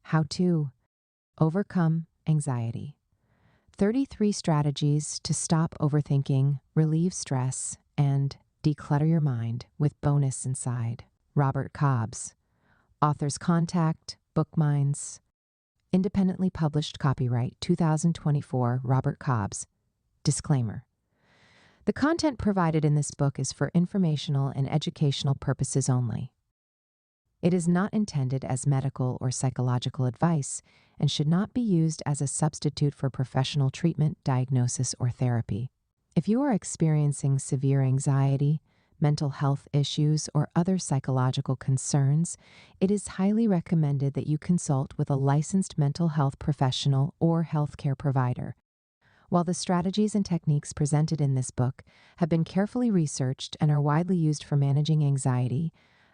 How to overcome anxiety. 33 strategies to stop overthinking, relieve stress, and declutter your mind with bonus inside. Robert Cobbs. Author's contact, Bookminds. Independently published copyright 2024 Robert Cobbs. Disclaimer. The content provided in this book is for informational and educational purposes only. It is not intended as medical or psychological advice and should not be used as a substitute for professional treatment, diagnosis, or therapy. If you are experiencing severe anxiety, mental health issues, or other psychological concerns, it is highly recommended that you consult with a licensed mental health professional or healthcare provider. While the strategies and techniques presented in this book have been carefully researched and are widely used for managing anxiety,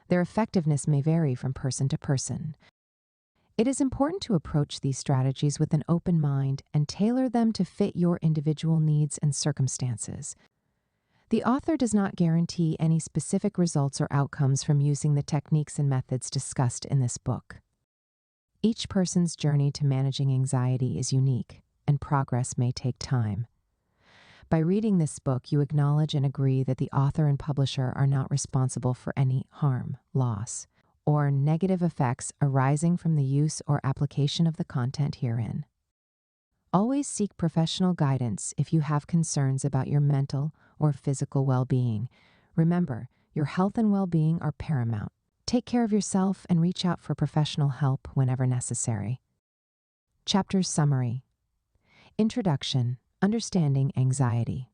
their effectiveness may vary from person to person. It is important to approach these strategies with an open mind and tailor them to fit your individual needs and circumstances. The author does not guarantee any specific results or outcomes from using the techniques and methods discussed in this book. Each person's journey to managing anxiety is unique, and progress may take time. By reading this book, you acknowledge and agree that the author and publisher are not responsible for any harm, loss, or negative effects arising from the use or application of the content herein. Always seek professional guidance if you have concerns about your mental or physical well-being. Remember, your health and well-being are paramount. Take care of yourself and reach out for professional help whenever necessary. Chapter Summary. Introduction. Understanding anxiety.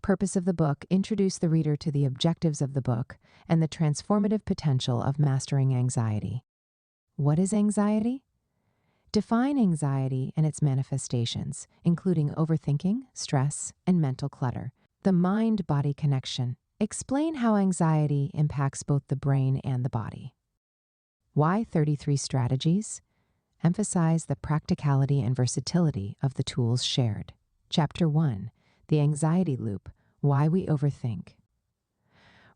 Purpose of the book: introduce the reader to the objectives of the book and the transformative potential of mastering anxiety. What is anxiety? Define anxiety and its manifestations, including overthinking, stress, and mental clutter. The mind-body connection. Explain how anxiety impacts both the brain and the body. Why 33 strategies? Emphasize the practicality and versatility of the tools shared. Chapter 1. The Anxiety Loop. Why we overthink.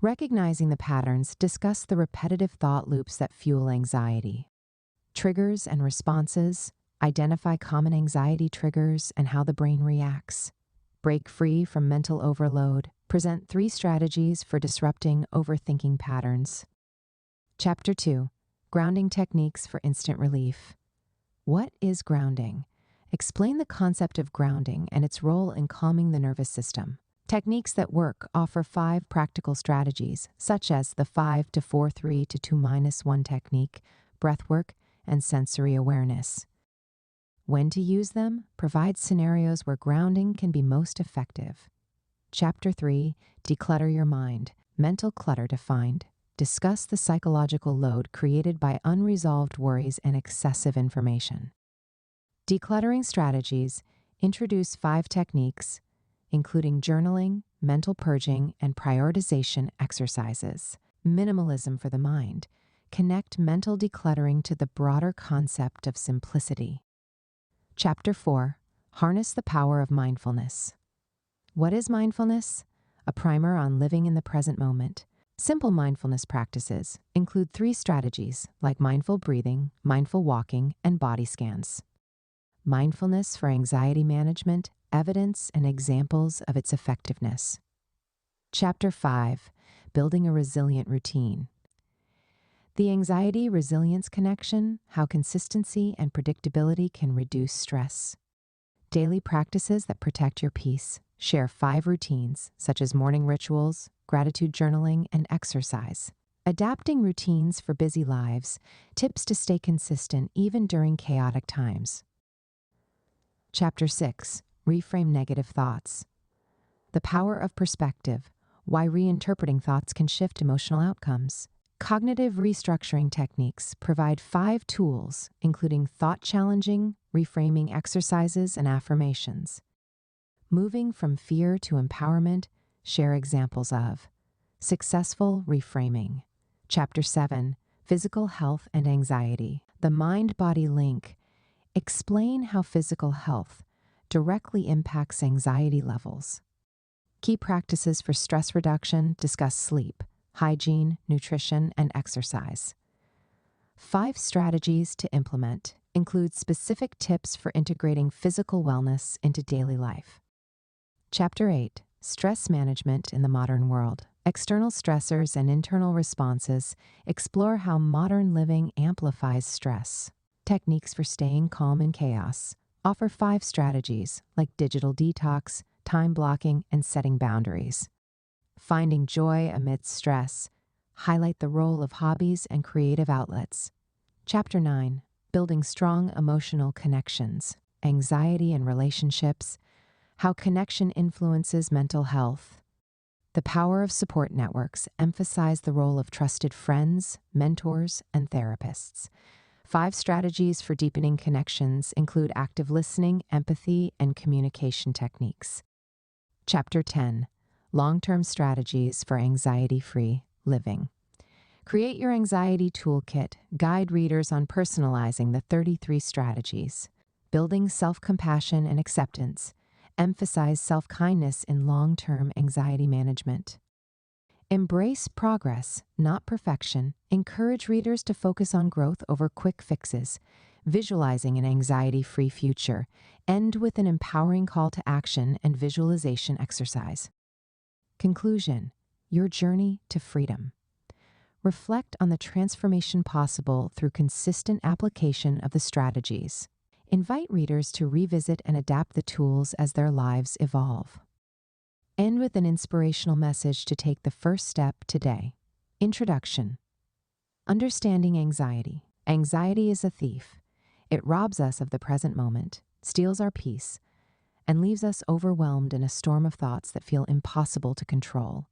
Recognizing the patterns, discuss the repetitive thought loops that fuel anxiety. Triggers and responses. Identify common anxiety triggers and how the brain reacts. Break free from mental overload. Present 3 strategies for disrupting overthinking patterns. Chapter 2. Grounding techniques for instant relief. What is grounding? Explain the concept of grounding and its role in calming the nervous system. Techniques that work offer 5 practical strategies, such as the 5-4-3 to 2-1 technique, breathwork, and sensory awareness. When to use them? Provide scenarios where grounding can be most effective. Chapter 3. Declutter your mind. Mental clutter defined. Discuss the psychological load created by unresolved worries and excessive information. Decluttering strategies. Introduce 5 techniques, including journaling, mental purging, and prioritization exercises. Minimalism for the mind. Connect mental decluttering to the broader concept of simplicity. Chapter 4. Harness the power of mindfulness. What is mindfulness? A primer on living in the present moment. Simple mindfulness practices include 3 strategies like mindful breathing, mindful walking, and body scans. Mindfulness for anxiety management, evidence and examples of its effectiveness. Chapter 5. Building a resilient routine. The anxiety-resilience connection, how consistency and predictability can reduce stress. Daily practices that protect your peace. Share 5 routines, such as morning rituals, gratitude journaling, and exercise. Adapting routines for busy lives, tips to stay consistent even during chaotic times. Chapter 6. Reframe negative thoughts. The power of perspective, why reinterpreting thoughts can shift emotional outcomes. Cognitive restructuring techniques provide 5 tools, including thought-challenging, reframing exercises, and affirmations. Moving from fear to empowerment, share examples of. Successful reframing. Chapter 7. Physical health and anxiety. The mind-body link. Explain how physical health directly impacts anxiety levels. Key practices for stress reduction discuss sleep, hygiene, nutrition, and exercise. 5 strategies to implement include specific tips for integrating physical wellness into daily life. Chapter 8, Stress Management in the Modern World. External stressors and internal responses explore how modern living amplifies stress. Techniques for staying calm in chaos offer 5 strategies like digital detox, time blocking, and setting boundaries. Finding joy amidst stress highlight the role of hobbies and creative outlets. Chapter 9, Building Strong Emotional Connections, Anxiety and Relationships, How Connection Influences Mental Health. The power of support networks emphasize the role of trusted friends, mentors, and therapists. 5 strategies for deepening connections include active listening, empathy, and communication techniques. Chapter 10, Long-Term Strategies for Anxiety-Free Living. Create your anxiety toolkit, guide readers on personalizing the 33 strategies. Building self-compassion and acceptance. Emphasize self-kindness in long-term anxiety management. Embrace progress, not perfection. Encourage readers to focus on growth over quick fixes. Visualizing an anxiety-free future. End with an empowering call to action and visualization exercise. Conclusion: your journey to freedom. Reflect on the transformation possible through consistent application of the strategies. Invite readers to revisit and adapt the tools as their lives evolve. End with an inspirational message to take the first step today. Introduction. Understanding anxiety. Anxiety is a thief. It robs us of the present moment, steals our peace, and leaves us overwhelmed in a storm of thoughts that feel impossible to control.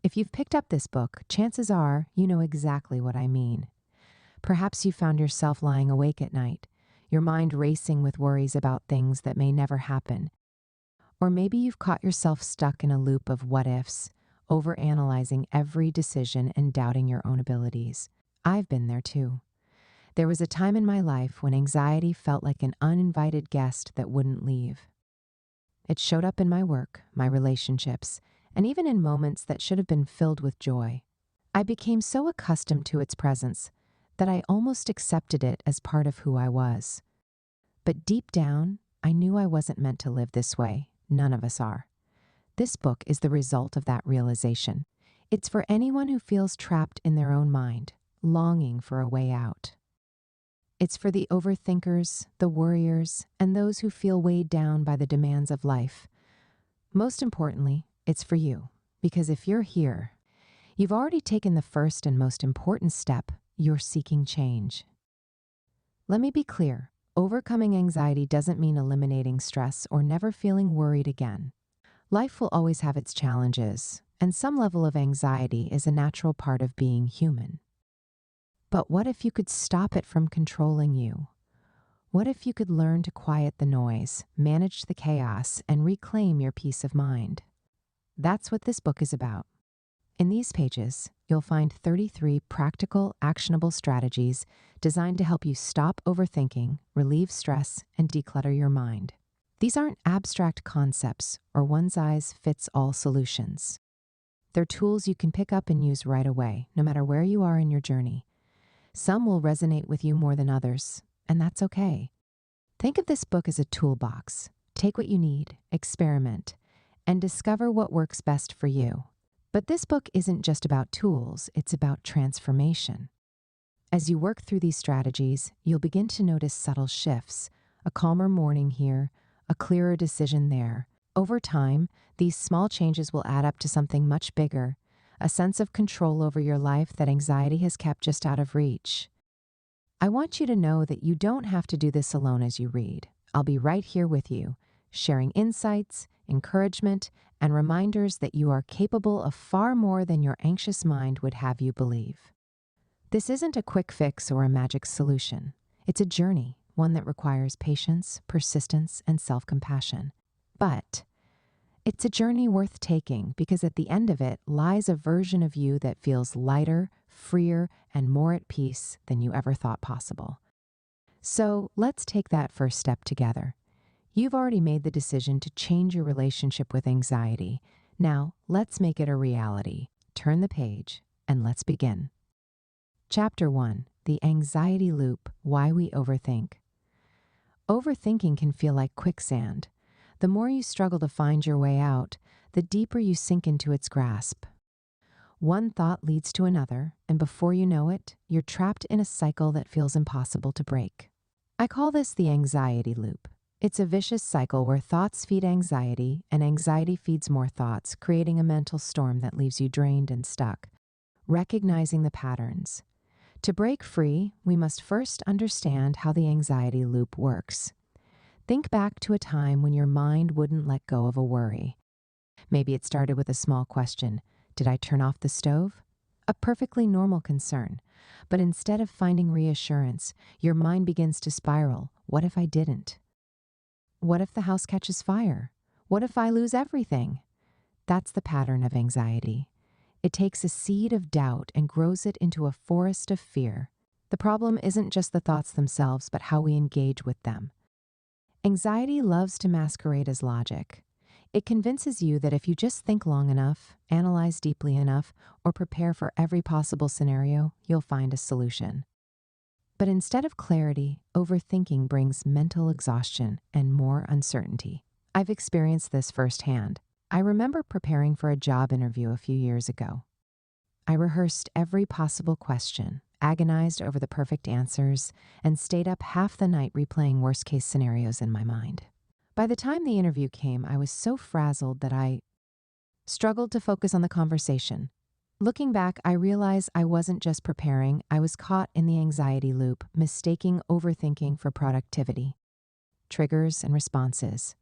If you've picked up this book, chances are you know exactly what I mean. Perhaps you found yourself lying awake at night, your mind racing with worries about things that may never happen. Or maybe you've caught yourself stuck in a loop of what-ifs, overanalyzing every decision and doubting your own abilities. I've been there too. There was a time in my life when anxiety felt like an uninvited guest that wouldn't leave. It showed up in my work, my relationships, and even in moments that should have been filled with joy. I became so accustomed to its presence that I almost accepted it as part of who I was. But deep down, I knew I wasn't meant to live this way. None of us are. This book is the result of that realization. It's for anyone who feels trapped in their own mind, longing for a way out. It's for the overthinkers, the worriers, and those who feel weighed down by the demands of life. Most importantly, it's for you, because if you're here, you've already taken the first and most important step. You're seeking change. Let me be clear. Overcoming anxiety doesn't mean eliminating stress or never feeling worried again. Life will always have its challenges, and some level of anxiety is a natural part of being human. But what if you could stop it from controlling you? What if you could learn to quiet the noise, manage the chaos, and reclaim your peace of mind? That's what this book is about. In these pages, you'll find 33 practical, actionable strategies designed to help you stop overthinking, relieve stress, and declutter your mind. These aren't abstract concepts or one-size-fits-all solutions. They're tools you can pick up and use right away, no matter where you are in your journey. Some will resonate with you more than others, and that's okay. Think of this book as a toolbox. Take what you need, experiment, and discover what works best for you. But this book isn't just about tools, it's about transformation. As you work through these strategies, you'll begin to notice subtle shifts, a calmer morning here, a clearer decision there. Over time, these small changes will add up to something much bigger, a sense of control over your life that anxiety has kept just out of reach. I want you to know that you don't have to do this alone as you read. I'll be right here with you, sharing insights, encouragement, and reminders that you are capable of far more than your anxious mind would have you believe. This isn't a quick fix or a magic solution. It's a journey, one that requires patience, persistence, and self-compassion. But it's a journey worth taking because at the end of it lies a version of you that feels lighter, freer, and more at peace than you ever thought possible. So let's take that first step together. You've already made the decision to change your relationship with anxiety. Now, let's make it a reality. Turn the page, and let's begin. Chapter 1. the anxiety loop, why we overthink. Overthinking can feel like quicksand. The more you struggle to find your way out, the deeper you sink into its grasp. One thought leads to another, and before you know it, you're trapped in a cycle that feels impossible to break. I call this the anxiety loop. It's a vicious cycle where thoughts feed anxiety, and anxiety feeds more thoughts, creating a mental storm that leaves you drained and stuck. Recognizing the patterns. To break free, we must first understand how the anxiety loop works. Think back to a time when your mind wouldn't let go of a worry. Maybe it started with a small question. Did I turn off the stove? A perfectly normal concern. But instead of finding reassurance, your mind begins to spiral. What if I didn't? What if the house catches fire? What if I lose everything? That's the pattern of anxiety. It takes a seed of doubt and grows it into a forest of fear. The problem isn't just the thoughts themselves, but how we engage with them. Anxiety loves to masquerade as logic. It convinces you that if you just think long enough, analyze deeply enough, or prepare for every possible scenario, you'll find a solution. But instead of clarity, overthinking brings mental exhaustion and more uncertainty. I've experienced this firsthand. I remember preparing for a job interview a few years ago. I rehearsed every possible question, agonized over the perfect answers, and stayed up half the night replaying worst-case scenarios in my mind. By the time the interview came, I was so frazzled that I struggled to focus on the conversation. Looking back, I realized I wasn't just preparing, I was caught in the anxiety loop, mistaking overthinking for productivity. Triggers and responses.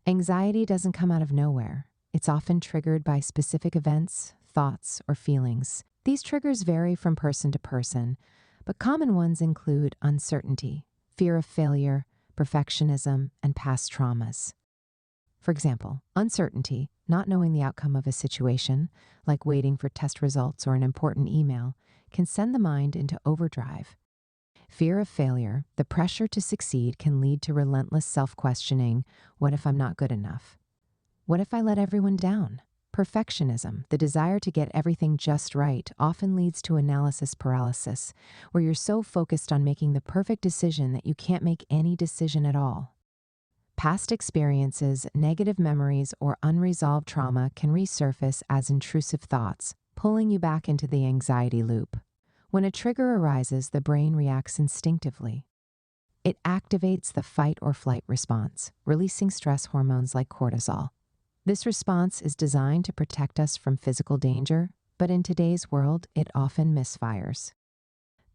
Anxiety doesn't come out of nowhere. It's often triggered by specific events, thoughts, or feelings. These triggers vary from person to person, but common ones include uncertainty, fear of failure, perfectionism, and past traumas. For example, uncertainty, not knowing the outcome of a situation, like waiting for test results or an important email, can send the mind into overdrive. Fear of failure, the pressure to succeed, can lead to relentless self-questioning. What if I'm not good enough? What if I let everyone down? Perfectionism, the desire to get everything just right, often leads to analysis paralysis, where you're so focused on making the perfect decision that you can't make any decision at all. Past experiences, negative memories, or unresolved trauma can resurface as intrusive thoughts, pulling you back into the anxiety loop. When a trigger arises, the brain reacts instinctively. It activates the fight or flight response, releasing stress hormones like cortisol. This response is designed to protect us from physical danger, but in today's world, it often misfires.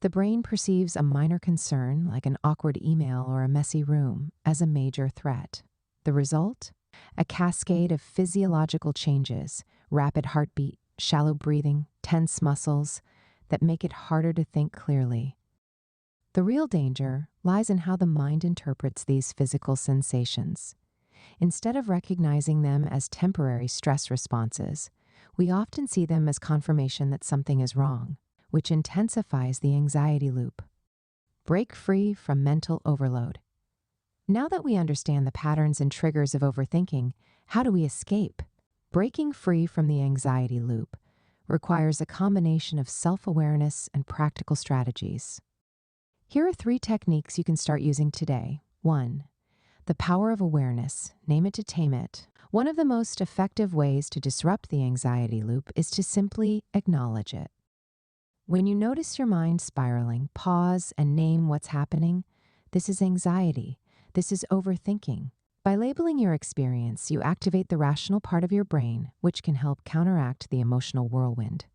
The brain perceives a minor concern, like an awkward email or a messy room, as a major threat. The result? A cascade of physiological changes, rapid heartbeat, shallow breathing, tense muscles, that make it harder to think clearly. The real danger lies in how the mind interprets these physical sensations. Instead of recognizing them as temporary stress responses, we often see them as confirmation that something is wrong, which intensifies the anxiety loop. Break free from mental overload. Now that we understand the patterns and triggers of overthinking, how do we escape? Breaking free from the anxiety loop requires a combination of self-awareness and practical strategies. Here are 3 techniques you can start using today. 1. The power of awareness. Name it to tame it. One of the most effective ways to disrupt the anxiety loop is to simply acknowledge it. When you notice your mind spiraling, pause and name what's happening. This is anxiety. This is overthinking. By labeling your experience, you activate the rational part of your brain, which can help counteract the emotional whirlwind.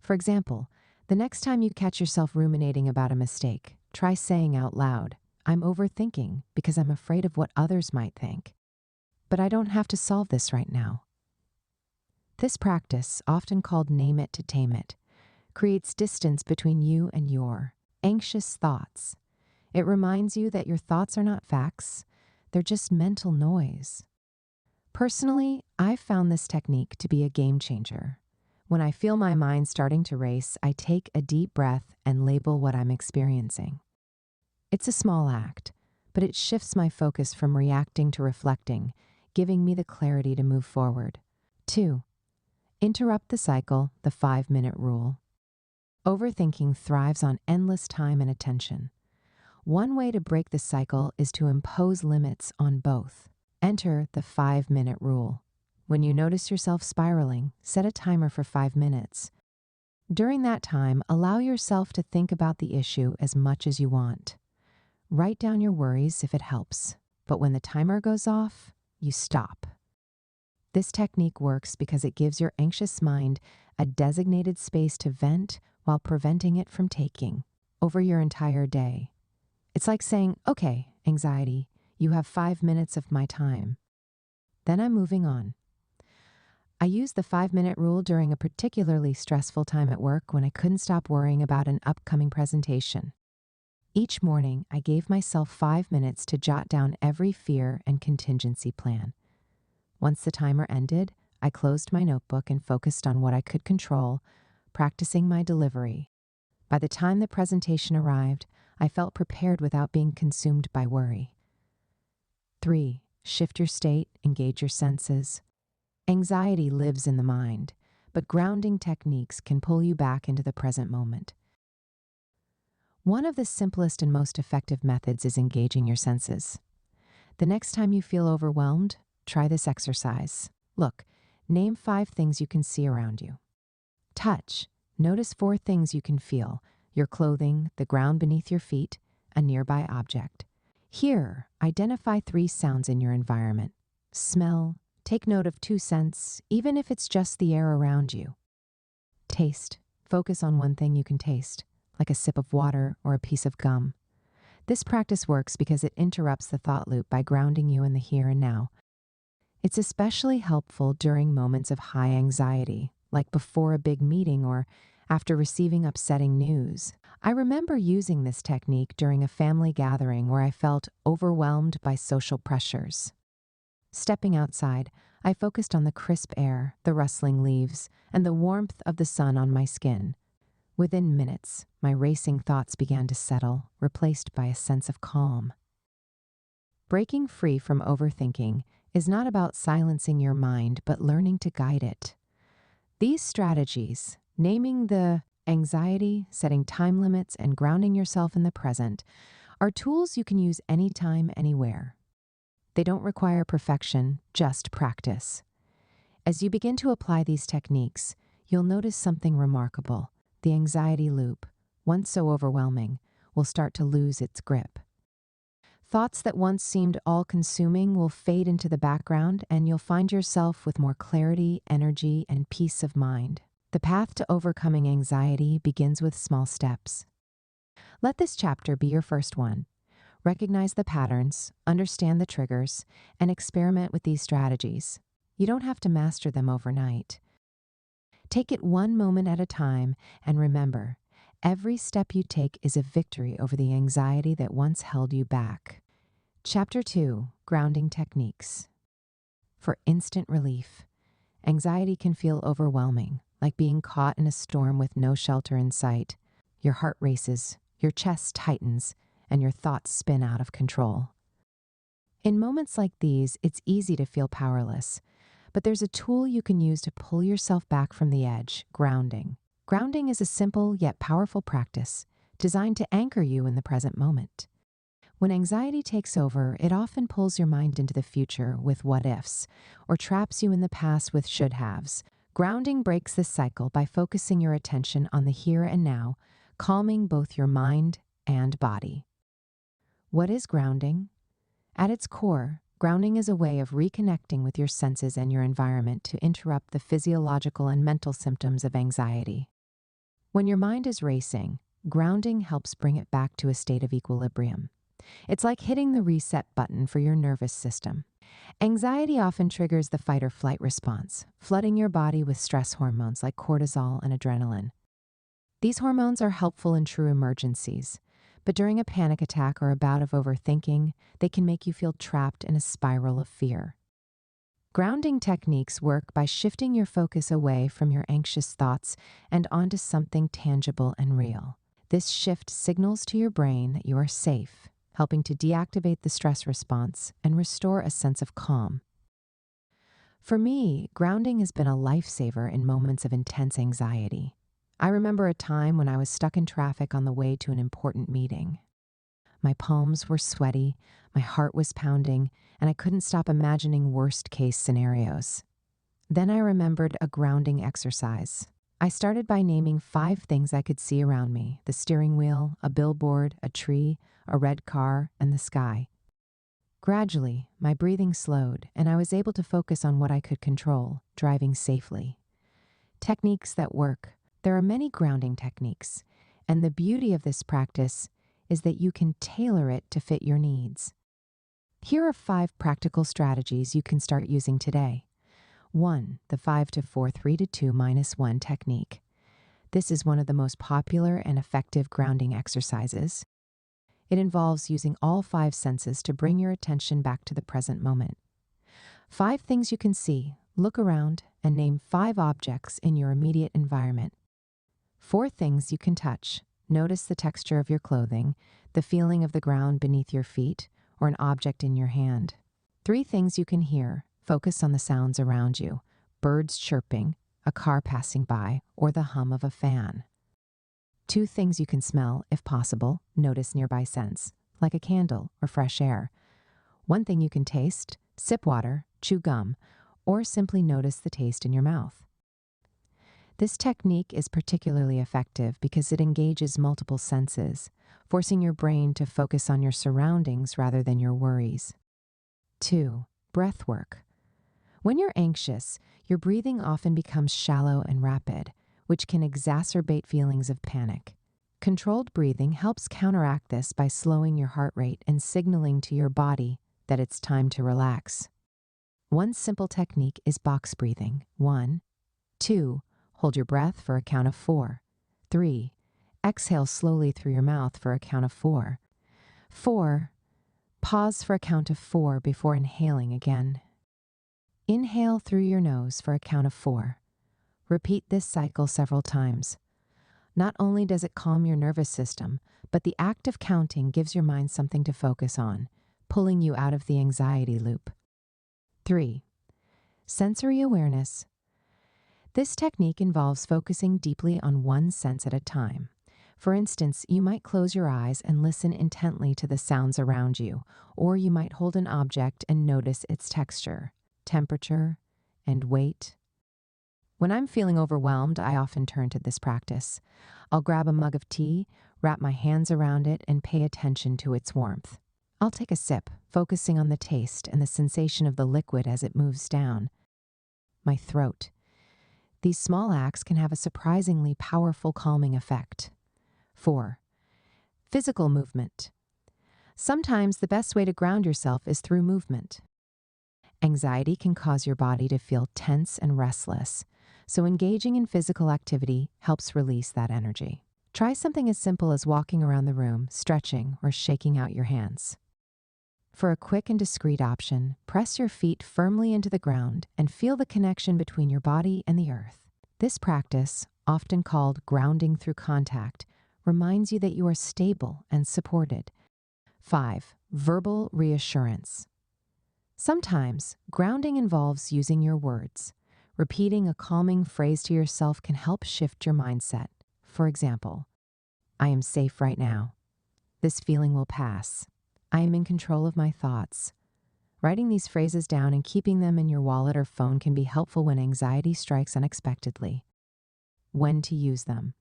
For example, the next time you catch yourself ruminating about a mistake, try saying out loud, "I'm overthinking because I'm afraid of what others might think. But I don't have to solve this right now." This practice, often called name it to tame it, creates distance between you and your anxious thoughts. It reminds you that your thoughts are not facts, they're just mental noise. Personally, I've found this technique to be a game changer. When I feel my mind starting to race, I take a deep breath and label what I'm experiencing. It's a small act, but it shifts my focus from reacting to reflecting, giving me the clarity to move forward. 2. Interrupt the cycle, the 5-minute rule. Overthinking thrives on endless time and attention. One way to break the cycle is to impose limits on both. Enter the 5-minute rule. When you notice yourself spiraling, set a timer for 5 minutes. During that time, allow yourself to think about the issue as much as you want. Write down your worries if it helps, but when the timer goes off, you stop. This technique works because it gives your anxious mind a designated space to vent while preventing it from taking over your entire day. It's like saying, okay, anxiety, you have 5 minutes of my time. Then I'm moving on. I used the 5-minute rule during a particularly stressful time at work when I couldn't stop worrying about an upcoming presentation. Each morning, I gave myself 5 minutes to jot down every fear and contingency plan. Once the timer ended, I closed my notebook and focused on what I could control, practicing my delivery. By the time the presentation arrived, I felt prepared without being consumed by worry. 3. Shift your state, engage your senses. Anxiety lives in the mind, but grounding techniques can pull you back into the present moment. One of the simplest and most effective methods is engaging your senses. The next time you feel overwhelmed, try this exercise. Look, name 5 things you can see around you. Touch. Notice 4 things you can feel: your clothing, the ground beneath your feet, a nearby object. Hear. Identify 3 sounds in your environment. Smell. Take note of 2 scents, even if it's just the air around you. Taste. Focus on 1 thing you can taste, like a sip of water or a piece of gum. This practice works because it interrupts the thought loop by grounding you in the here and now. It's especially helpful during moments of high anxiety, like before a big meeting or after receiving upsetting news. I remember using this technique during a family gathering where I felt overwhelmed by social pressures. Stepping outside, I focused on the crisp air, the rustling leaves, and the warmth of the sun on my skin. Within minutes, my racing thoughts began to settle, replaced by a sense of calm. Breaking free from overthinking is not about silencing your mind, but learning to guide it. These strategies, naming the anxiety, setting time limits, and grounding yourself in the present, are tools you can use anytime, anywhere. They don't require perfection, just practice. As you begin to apply these techniques, you'll notice something remarkable. The anxiety loop, once so overwhelming, will start to lose its grip. Thoughts that once seemed all-consuming will fade into the background, and you'll find yourself with more clarity, energy, and peace of mind. The path to overcoming anxiety begins with small steps. Let this chapter be your first one. Recognize the patterns, understand the triggers, and experiment with these strategies. You don't have to master them overnight. Take it one moment at a time, and remember, every step you take is a victory over the anxiety that once held you back. Chapter 2: Grounding Techniques. For instant relief, anxiety can feel overwhelming, like being caught in a storm with no shelter in sight. Your heart races, your chest tightens, and your thoughts spin out of control. In moments like these, it's easy to feel powerless, but there's a tool you can use to pull yourself back from the edge: grounding. Grounding is a simple yet powerful practice designed to anchor you in the present moment. When anxiety takes over, it often pulls your mind into the future with what-ifs, or traps you in the past with should-haves. Grounding breaks this cycle by focusing your attention on the here and now, calming both your mind and body. What is grounding? At its core, grounding is a way of reconnecting with your senses and your environment to interrupt the physiological and mental symptoms of anxiety. When your mind is racing, grounding helps bring it back to a state of equilibrium. It's like hitting the reset button for your nervous system. Anxiety often triggers the fight or flight response, flooding your body with stress hormones like cortisol and adrenaline. These hormones are helpful in true emergencies, but during a panic attack or a bout of overthinking, they can make you feel trapped in a spiral of fear. Grounding techniques work by shifting your focus away from your anxious thoughts and onto something tangible and real. This shift signals to your brain that you are safe, helping to deactivate the stress response and restore a sense of calm. For me, grounding has been a lifesaver in moments of intense anxiety. I remember a time when I was stuck in traffic on the way to an important meeting. My palms were sweaty, my heart was pounding, and I couldn't stop imagining worst-case scenarios. Then I remembered a grounding exercise. I started by naming 5 things I could see around me: the steering wheel, a billboard, a tree, a red car, and the sky. Gradually, my breathing slowed, and I was able to focus on what I could control, driving safely. Techniques that work. There are many grounding techniques, and the beauty of this practice is that you can tailor it to fit your needs. Here are 5 practical strategies you can start using today. 1. The 5 to 4, 3 to 2, -1 technique. This is one of the most popular and effective grounding exercises. It involves using all 5 senses to bring your attention back to the present moment. 5 things you can see. Look around and name 5 objects in your immediate environment. 4 things you can touch. Notice the texture of your clothing, the feeling of the ground beneath your feet, or an object in your hand. 3 things you can hear. Focus on the sounds around you: birds chirping, a car passing by, or the hum of a fan. 2 things you can smell, if possible. Notice nearby scents, like a candle or fresh air. 1 thing you can taste: sip water, chew gum, or simply notice the taste in your mouth. This technique is particularly effective because it engages multiple senses, forcing your brain to focus on your surroundings rather than your worries. 2. Breath work. When you're anxious, your breathing often becomes shallow and rapid, which can exacerbate feelings of panic. Controlled breathing helps counteract this by slowing your heart rate and signaling to your body that it's time to relax. 1 simple technique is box breathing. 1, 2, hold your breath for a count of 4. 3, exhale slowly through your mouth for a count of 4. 4, pause for a count of 4 before inhaling again. Inhale through your nose for a count of 4. Repeat this cycle several times. Not only does it calm your nervous system, but the act of counting gives your mind something to focus on, pulling you out of the anxiety loop. 3. Sensory awareness. This technique involves focusing deeply on one sense at a time. For instance, you might close your eyes and listen intently to the sounds around you, or you might hold an object and notice its texture, temperature, and weight. When I'm feeling overwhelmed, I often turn to this practice. I'll grab a mug of tea, wrap my hands around it, and pay attention to its warmth. I'll take a sip, focusing on the taste and the sensation of the liquid as it moves down my throat. These small acts can have a surprisingly powerful calming effect. 4. Physical movement. Sometimes the best way to ground yourself is through movement. Anxiety can cause your body to feel tense and restless, so engaging in physical activity helps release that energy. Try something as simple as walking around the room, stretching, or shaking out your hands. For a quick and discreet option, press your feet firmly into the ground and feel the connection between your body and the earth. This practice, often called grounding through contact, reminds you that you are stable and supported. 5. Verbal reassurance. Sometimes, grounding involves using your words. Repeating a calming phrase to yourself can help shift your mindset. For example, I am safe right now. This feeling will pass. I am in control of my thoughts. Writing these phrases down and keeping them in your wallet or phone can be helpful when anxiety strikes unexpectedly. When to use them.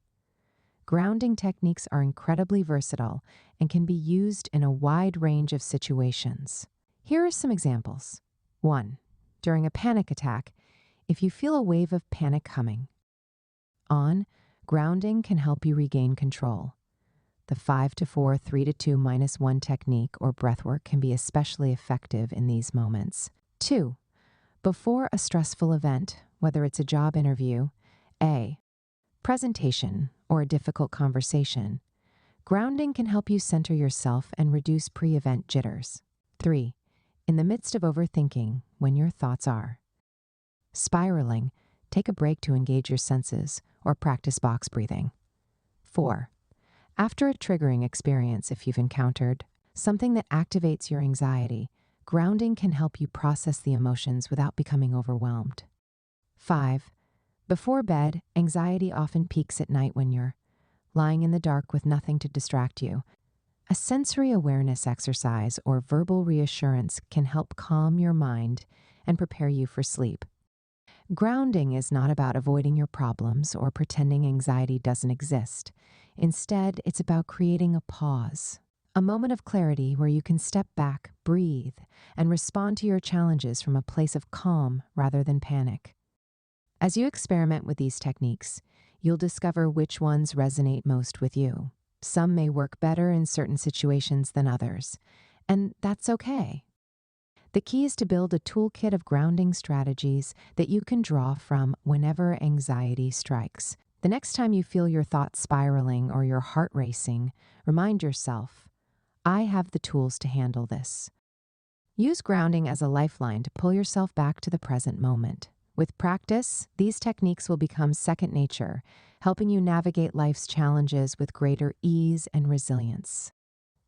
Grounding techniques are incredibly versatile and can be used in a wide range of situations. Here are some examples. 1. During a panic attack, if you feel a wave of panic coming on, grounding can help you regain control. The 5 to 4, 3 to 2, -1 technique or breathwork can be especially effective in these moments. 2. Before a stressful event, whether it's a job interview, a presentation, or a difficult conversation, grounding can help you center yourself and reduce pre-event jitters. 3. In the midst of overthinking, when your thoughts are spiraling, take a break to engage your senses or practice box breathing. 4. After a triggering experience, if you've encountered something that activates your anxiety, grounding can help you process the emotions without becoming overwhelmed. 5. Before bed, anxiety often peaks at night when you're lying in the dark with nothing to distract you. A sensory awareness exercise or verbal reassurance can help calm your mind and prepare you for sleep. Grounding is not about avoiding your problems or pretending anxiety doesn't exist. Instead, it's about creating a pause, a moment of clarity where you can step back, breathe, and respond to your challenges from a place of calm rather than panic. As you experiment with these techniques, you'll discover which ones resonate most with you. Some may work better in certain situations than others, and that's okay. The key is to build a toolkit of grounding strategies that you can draw from whenever anxiety strikes. The next time you feel your thoughts spiraling or your heart racing, remind yourself, I have the tools to handle this. Use grounding as a lifeline to pull yourself back to the present moment. With practice, these techniques will become second nature, helping you navigate life's challenges with greater ease and resilience.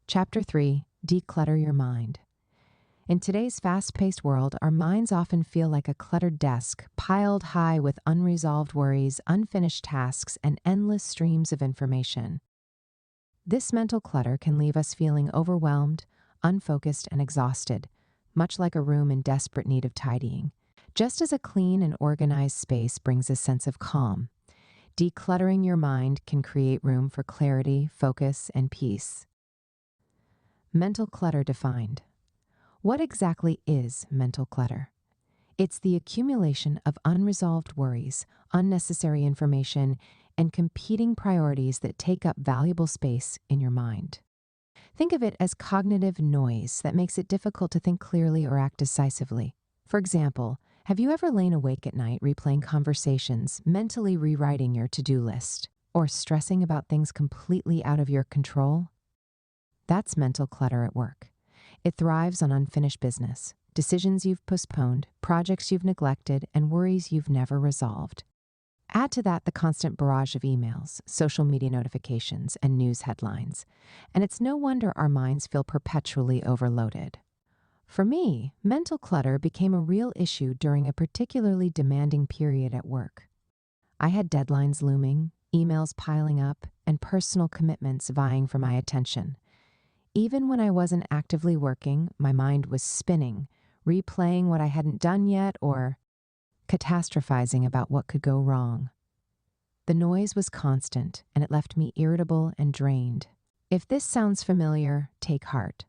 Chapter 3: Declutter your mind. In today's fast-paced world, our minds often feel like a cluttered desk, piled high with unresolved worries, unfinished tasks, and endless streams of information. This mental clutter can leave us feeling overwhelmed, unfocused, and exhausted, much like a room in desperate need of tidying. Just as a clean and organized space brings a sense of calm, decluttering your mind can create room for clarity, focus, and peace. Mental clutter defined. What exactly is mental clutter? It's the accumulation of unresolved worries, unnecessary information, and competing priorities that take up valuable space in your mind. Think of it as cognitive noise that makes it difficult to think clearly or act decisively. For example, have you ever lain awake at night replaying conversations, mentally rewriting your to-do list, or stressing about things completely out of your control? That's mental clutter at work. It thrives on unfinished business, decisions you've postponed, projects you've neglected, and worries you've never resolved. Add to that the constant barrage of emails, social media notifications, and news headlines, and it's no wonder our minds feel perpetually overloaded. For me, mental clutter became a real issue during a particularly demanding period at work. I had deadlines looming, emails piling up, and personal commitments vying for my attention. Even when I wasn't actively working, my mind was spinning, replaying what I hadn't done yet or catastrophizing about what could go wrong. The noise was constant, and it left me irritable and drained. If this sounds familiar, take heart.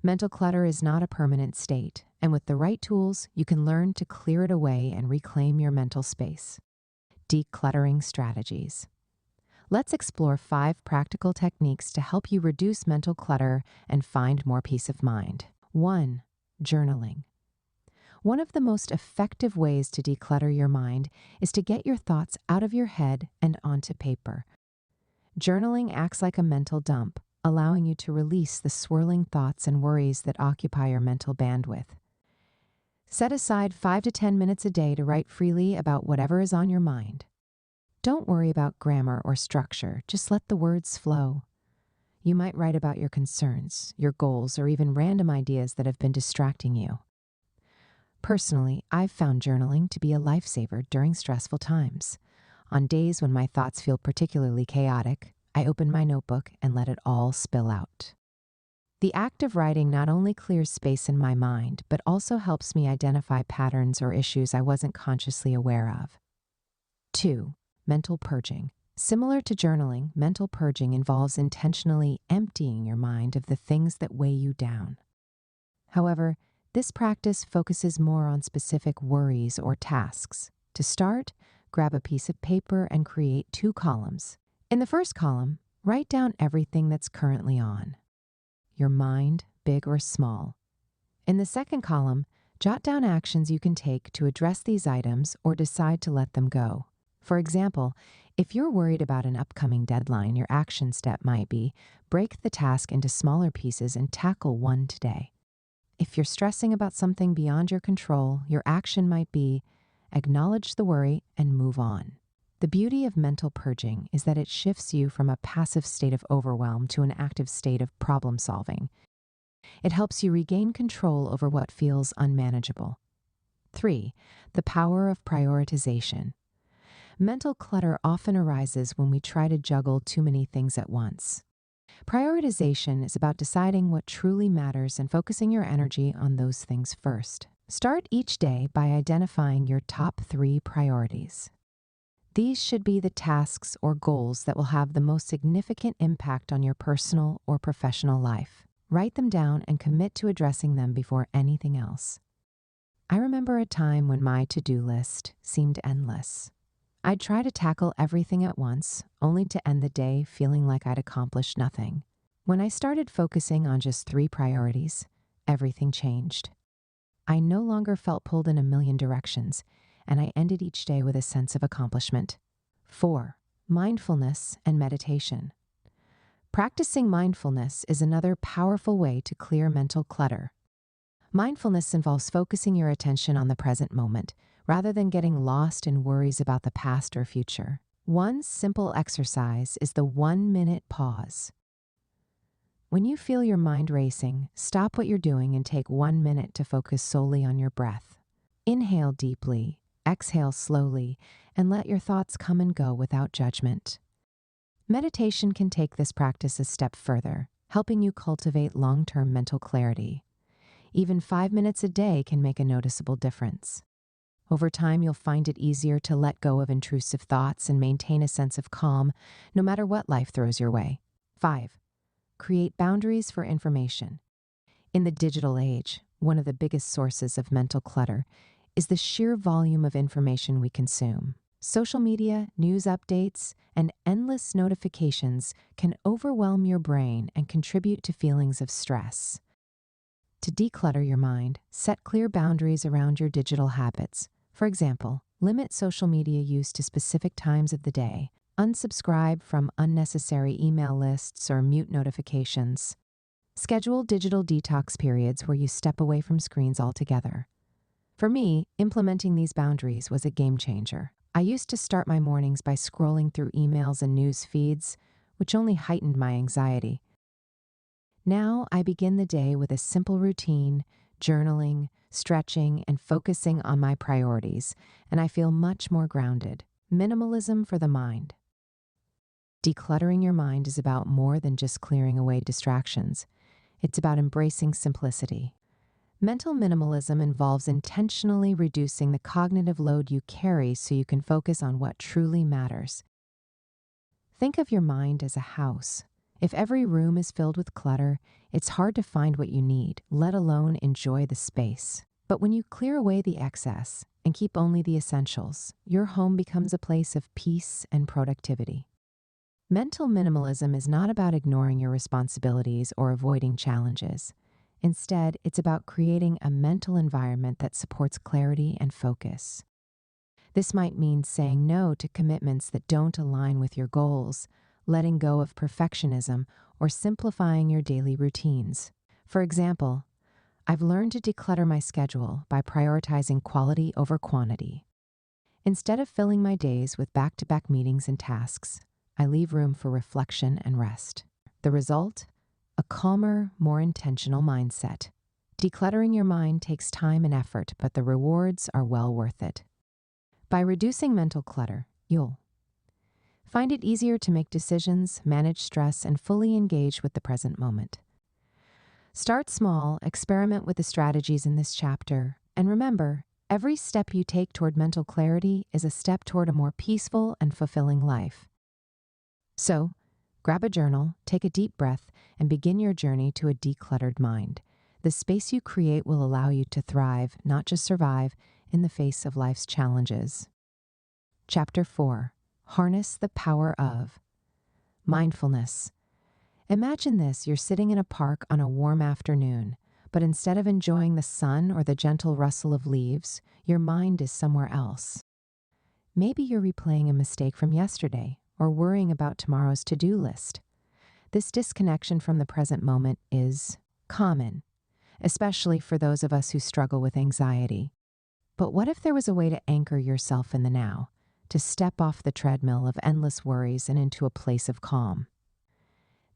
Mental clutter is not a permanent state, and with the right tools, you can learn to clear it away and reclaim your mental space. Decluttering strategies. Let's explore 5 practical techniques to help you reduce mental clutter and find more peace of mind. 1. Journaling. One of the most effective ways to declutter your mind is to get your thoughts out of your head and onto paper. Journaling acts like a mental dump, allowing you to release the swirling thoughts and worries that occupy your mental bandwidth. Set aside 5 to 10 minutes a day to write freely about whatever is on your mind. Don't worry about grammar or structure, just let the words flow. You might write about your concerns, your goals, or even random ideas that have been distracting you. Personally, I've found journaling to be a lifesaver during stressful times. On days when my thoughts feel particularly chaotic, I open my notebook and let it all spill out. The act of writing not only clears space in my mind, but also helps me identify patterns or issues I wasn't consciously aware of. 2. Mental purging. Similar to journaling, mental purging involves intentionally emptying your mind of the things that weigh you down. However, this practice focuses more on specific worries or tasks. To start, grab a piece of paper and create 2 columns. In the first column, write down everything that's currently on your mind, big or small. In the second column, jot down actions you can take to address these items or decide to let them go. For example, if you're worried about an upcoming deadline, your action step might be break the task into smaller pieces and tackle one today. If you're stressing about something beyond your control, your action might be acknowledge the worry and move on. The beauty of mental purging is that it shifts you from a passive state of overwhelm to an active state of problem solving. It helps you regain control over what feels unmanageable. 3. The power of prioritization. Mental clutter often arises when we try to juggle too many things at once. Prioritization is about deciding what truly matters and focusing your energy on those things first. Start each day by identifying your top 3 priorities. These should be the tasks or goals that will have the most significant impact on your personal or professional life. Write them down and commit to addressing them before anything else. I remember a time when my to-do list seemed endless. I'd try to tackle everything at once, only to end the day feeling like I'd accomplished nothing. When I started focusing on just 3 priorities, everything changed. I no longer felt pulled in a million directions, and I ended each day with a sense of accomplishment. 4. Mindfulness and meditation. Practicing mindfulness is another powerful way to clear mental clutter. Mindfulness involves focusing your attention on the present moment, rather than getting lost in worries about the past or future. One simple exercise is the 1-minute pause. When you feel your mind racing, stop what you're doing and take 1 minute to focus solely on your breath. Inhale deeply, exhale slowly, and let your thoughts come and go without judgment. Meditation can take this practice a step further, helping you cultivate long-term mental clarity. Even 5 minutes a day can make a noticeable difference. Over time, you'll find it easier to let go of intrusive thoughts and maintain a sense of calm, no matter what life throws your way. 5. Create boundaries for information. In the digital age, one of the biggest sources of mental clutter is the sheer volume of information we consume. Social media, news updates, and endless notifications can overwhelm your brain and contribute to feelings of stress. To declutter your mind, set clear boundaries around your digital habits. For example, limit social media use to specific times of the day, unsubscribe from unnecessary email lists or mute notifications. Schedule digital detox periods where you step away from screens altogether. For me, implementing these boundaries was a game changer. I used to start my mornings by scrolling through emails and news feeds, which only heightened my anxiety. Now I begin the day with a simple routine, journaling, stretching, and focusing on my priorities, and I feel much more grounded. Minimalism for the mind. Decluttering your mind is about more than just clearing away distractions. It's about embracing simplicity. Mental minimalism involves intentionally reducing the cognitive load you carry so you can focus on what truly matters. Think of your mind as a house. If every room is filled with clutter, it's hard to find what you need, let alone enjoy the space. But when you clear away the excess and keep only the essentials, your home becomes a place of peace and productivity. Mental minimalism is not about ignoring your responsibilities or avoiding challenges. Instead, it's about creating a mental environment that supports clarity and focus. This might mean saying no to commitments that don't align with your goals, letting go of perfectionism, or simplifying your daily routines. For example, I've learned to declutter my schedule by prioritizing quality over quantity. Instead of filling my days with back-to-back meetings and tasks, I leave room for reflection and rest. The result? A calmer, more intentional mindset. Decluttering your mind takes time and effort, but the rewards are well worth it. By reducing mental clutter, you'll find it easier to make decisions, manage stress, and fully engage with the present moment. Start small, experiment with the strategies in this chapter, and remember, every step you take toward mental clarity is a step toward a more peaceful and fulfilling life. So, grab a journal, take a deep breath, and begin your journey to a decluttered mind. The space you create will allow you to thrive, not just survive, in the face of life's challenges. Chapter 4. Harness the power of mindfulness. Imagine this: you're sitting in a park on a warm afternoon, but instead of enjoying the sun or the gentle rustle of leaves, your mind is somewhere else. Maybe you're replaying a mistake from yesterday or worrying about tomorrow's to-do list. This disconnection from the present moment is common, especially for those of us who struggle with anxiety. But what if there was a way to anchor yourself in the now, to step off the treadmill of endless worries and into a place of calm?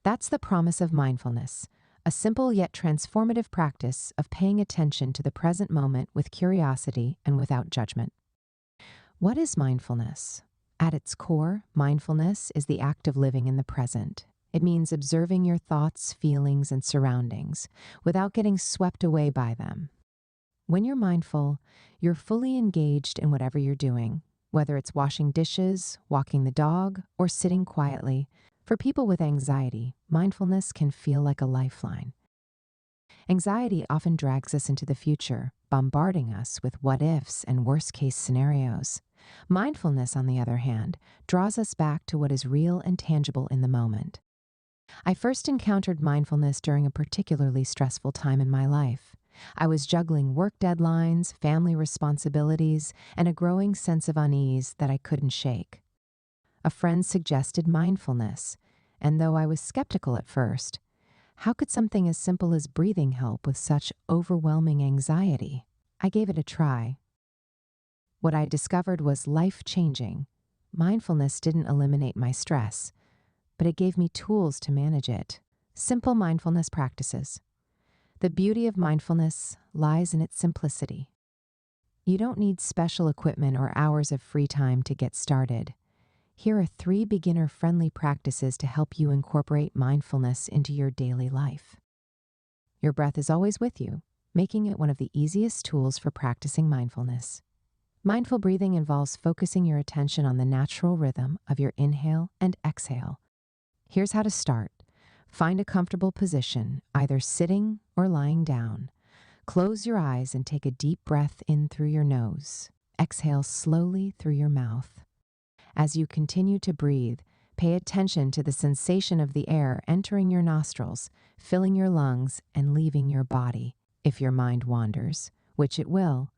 That's the promise of mindfulness, a simple yet transformative practice of paying attention to the present moment with curiosity and without judgment. What is mindfulness? At its core, mindfulness is the act of living in the present. It means observing your thoughts, feelings, and surroundings without getting swept away by them. When you're mindful, you're fully engaged in whatever you're doing, whether it's washing dishes, walking the dog, or sitting quietly. For people with anxiety, mindfulness can feel like a lifeline. Anxiety often drags us into the future, bombarding us with what ifs and worst case scenarios. Mindfulness, on the other hand, draws us back to what is real and tangible in the moment. I first encountered mindfulness during a particularly stressful time in my life. I was juggling work deadlines, family responsibilities, and a growing sense of unease that I couldn't shake. A friend suggested mindfulness, and though I was skeptical at first, how could something as simple as breathing help with such overwhelming anxiety? I gave it a try. What I discovered was life-changing. Mindfulness didn't eliminate my stress, but it gave me tools to manage it. Simple mindfulness practices. The beauty of mindfulness lies in its simplicity. You don't need special equipment or hours of free time to get started. Here are 3 beginner-friendly practices to help you incorporate mindfulness into your daily life. Your breath is always with you, making it one of the easiest tools for practicing mindfulness. Mindful breathing involves focusing your attention on the natural rhythm of your inhale and exhale. Here's how to start. Find a comfortable position, either sitting or lying down. Close your eyes and take a deep breath in through your nose. Exhale slowly through your mouth. As you continue to breathe, pay attention to the sensation of the air entering your nostrils, filling your lungs, and leaving your body. If your mind wanders, which it will,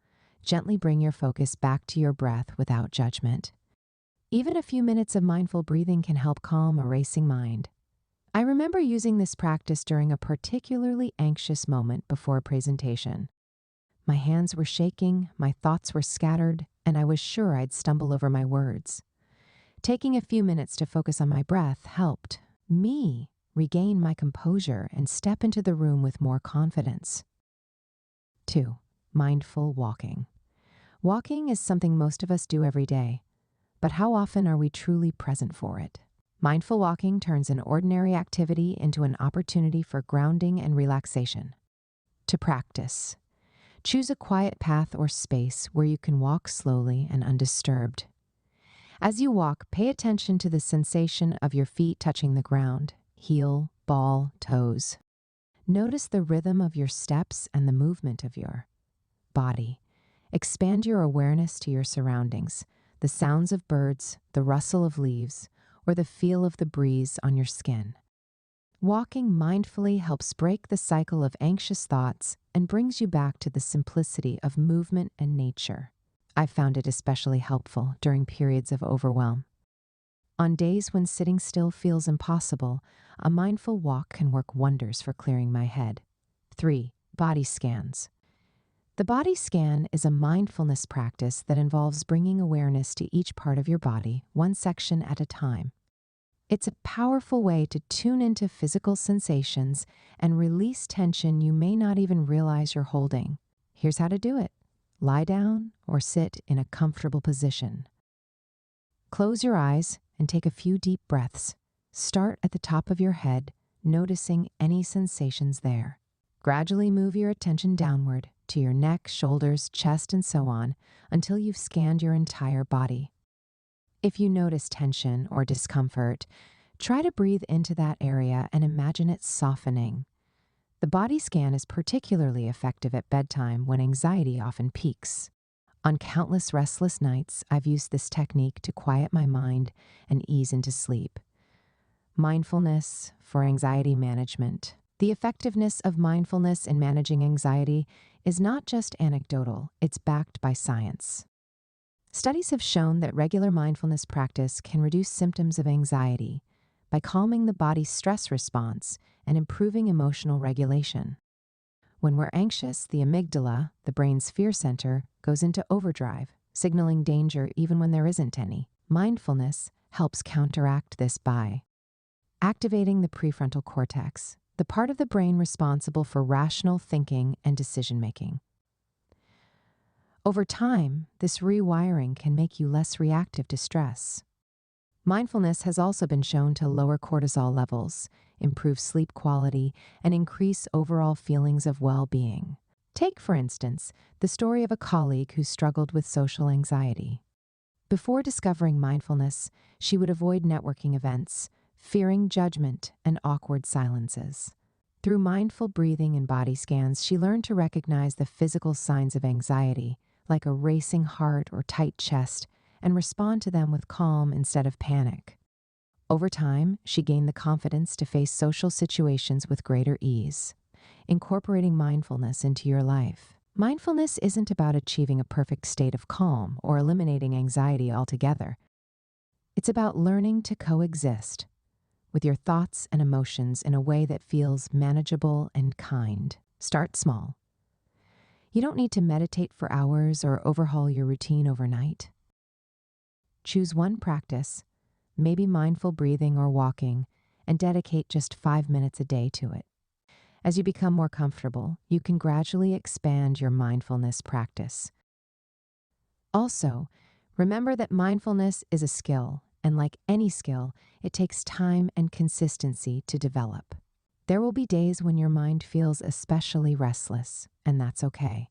gently bring your focus back to your breath without judgment. Even a few minutes of mindful breathing can help calm a racing mind. I remember using this practice during a particularly anxious moment before a presentation. My hands were shaking, my thoughts were scattered, and I was sure I'd stumble over my words. Taking a few minutes to focus on my breath helped me regain my composure and step into the room with more confidence. 2. Mindful walking. Walking is something most of us do every day, but how often are we truly present for it? Mindful walking turns an ordinary activity into an opportunity for grounding and relaxation. To practice, choose a quiet path or space where you can walk slowly and undisturbed. As you walk, pay attention to the sensation of your feet touching the ground, heel, ball, toes. Notice the rhythm of your steps and the movement of your body. Expand your awareness to your surroundings, the sounds of birds, the rustle of leaves, or the feel of the breeze on your skin. Walking mindfully helps break the cycle of anxious thoughts and brings you back to the simplicity of movement and nature. I found it especially helpful during periods of overwhelm. On days when sitting still feels impossible, a mindful walk can work wonders for clearing my head. 3. Body scans. The body scan is a mindfulness practice that involves bringing awareness to each part of your body, one section at a time. It's a powerful way to tune into physical sensations and release tension you may not even realize you're holding. Here's how to do it. Lie down or sit in a comfortable position. Close your eyes and take a few deep breaths. Start at the top of your head, noticing any sensations there. Gradually move your attention downward to your neck, shoulders, chest, and so on until you've scanned your entire body. If you notice tension or discomfort, try to breathe into that area and imagine it softening. The body scan is particularly effective at bedtime when anxiety often peaks. On countless restless nights, I've used this technique to quiet my mind and ease into sleep. Mindfulness for anxiety management. The effectiveness of mindfulness in managing anxiety is not just anecdotal, it's backed by science. Studies have shown that regular mindfulness practice can reduce symptoms of anxiety by calming the body's stress response and improving emotional regulation. When we're anxious, the amygdala, the brain's fear center, goes into overdrive, signaling danger even when there isn't any. Mindfulness helps counteract this by activating the prefrontal cortex, the part of the brain responsible for rational thinking and decision-making. Over time, this rewiring can make you less reactive to stress, Mindfulness has also been shown to lower cortisol levels, improve sleep quality, and increase overall feelings of well-being. Take, for instance, the story of a colleague who struggled with social anxiety. Before discovering mindfulness, she would avoid networking events, fearing judgment and awkward silences. Through mindful breathing and body scans, she learned to recognize the physical signs of anxiety, like a racing heart or tight chest, and respond to them with calm instead of panic. Over time, she gained the confidence to face social situations with greater ease. Incorporating mindfulness into your life. Mindfulness isn't about achieving a perfect state of calm or eliminating anxiety altogether. It's about learning to coexist with your thoughts and emotions in a way that feels manageable and kind. Start small. You don't need to meditate for hours or overhaul your routine overnight. Choose one practice, maybe mindful breathing or walking, and dedicate just 5 minutes a day to it. As you become more comfortable, you can gradually expand your mindfulness practice. Also, remember that mindfulness is a skill, and like any skill, it takes time and consistency to develop. There will be days when your mind feels especially restless, and that's okay.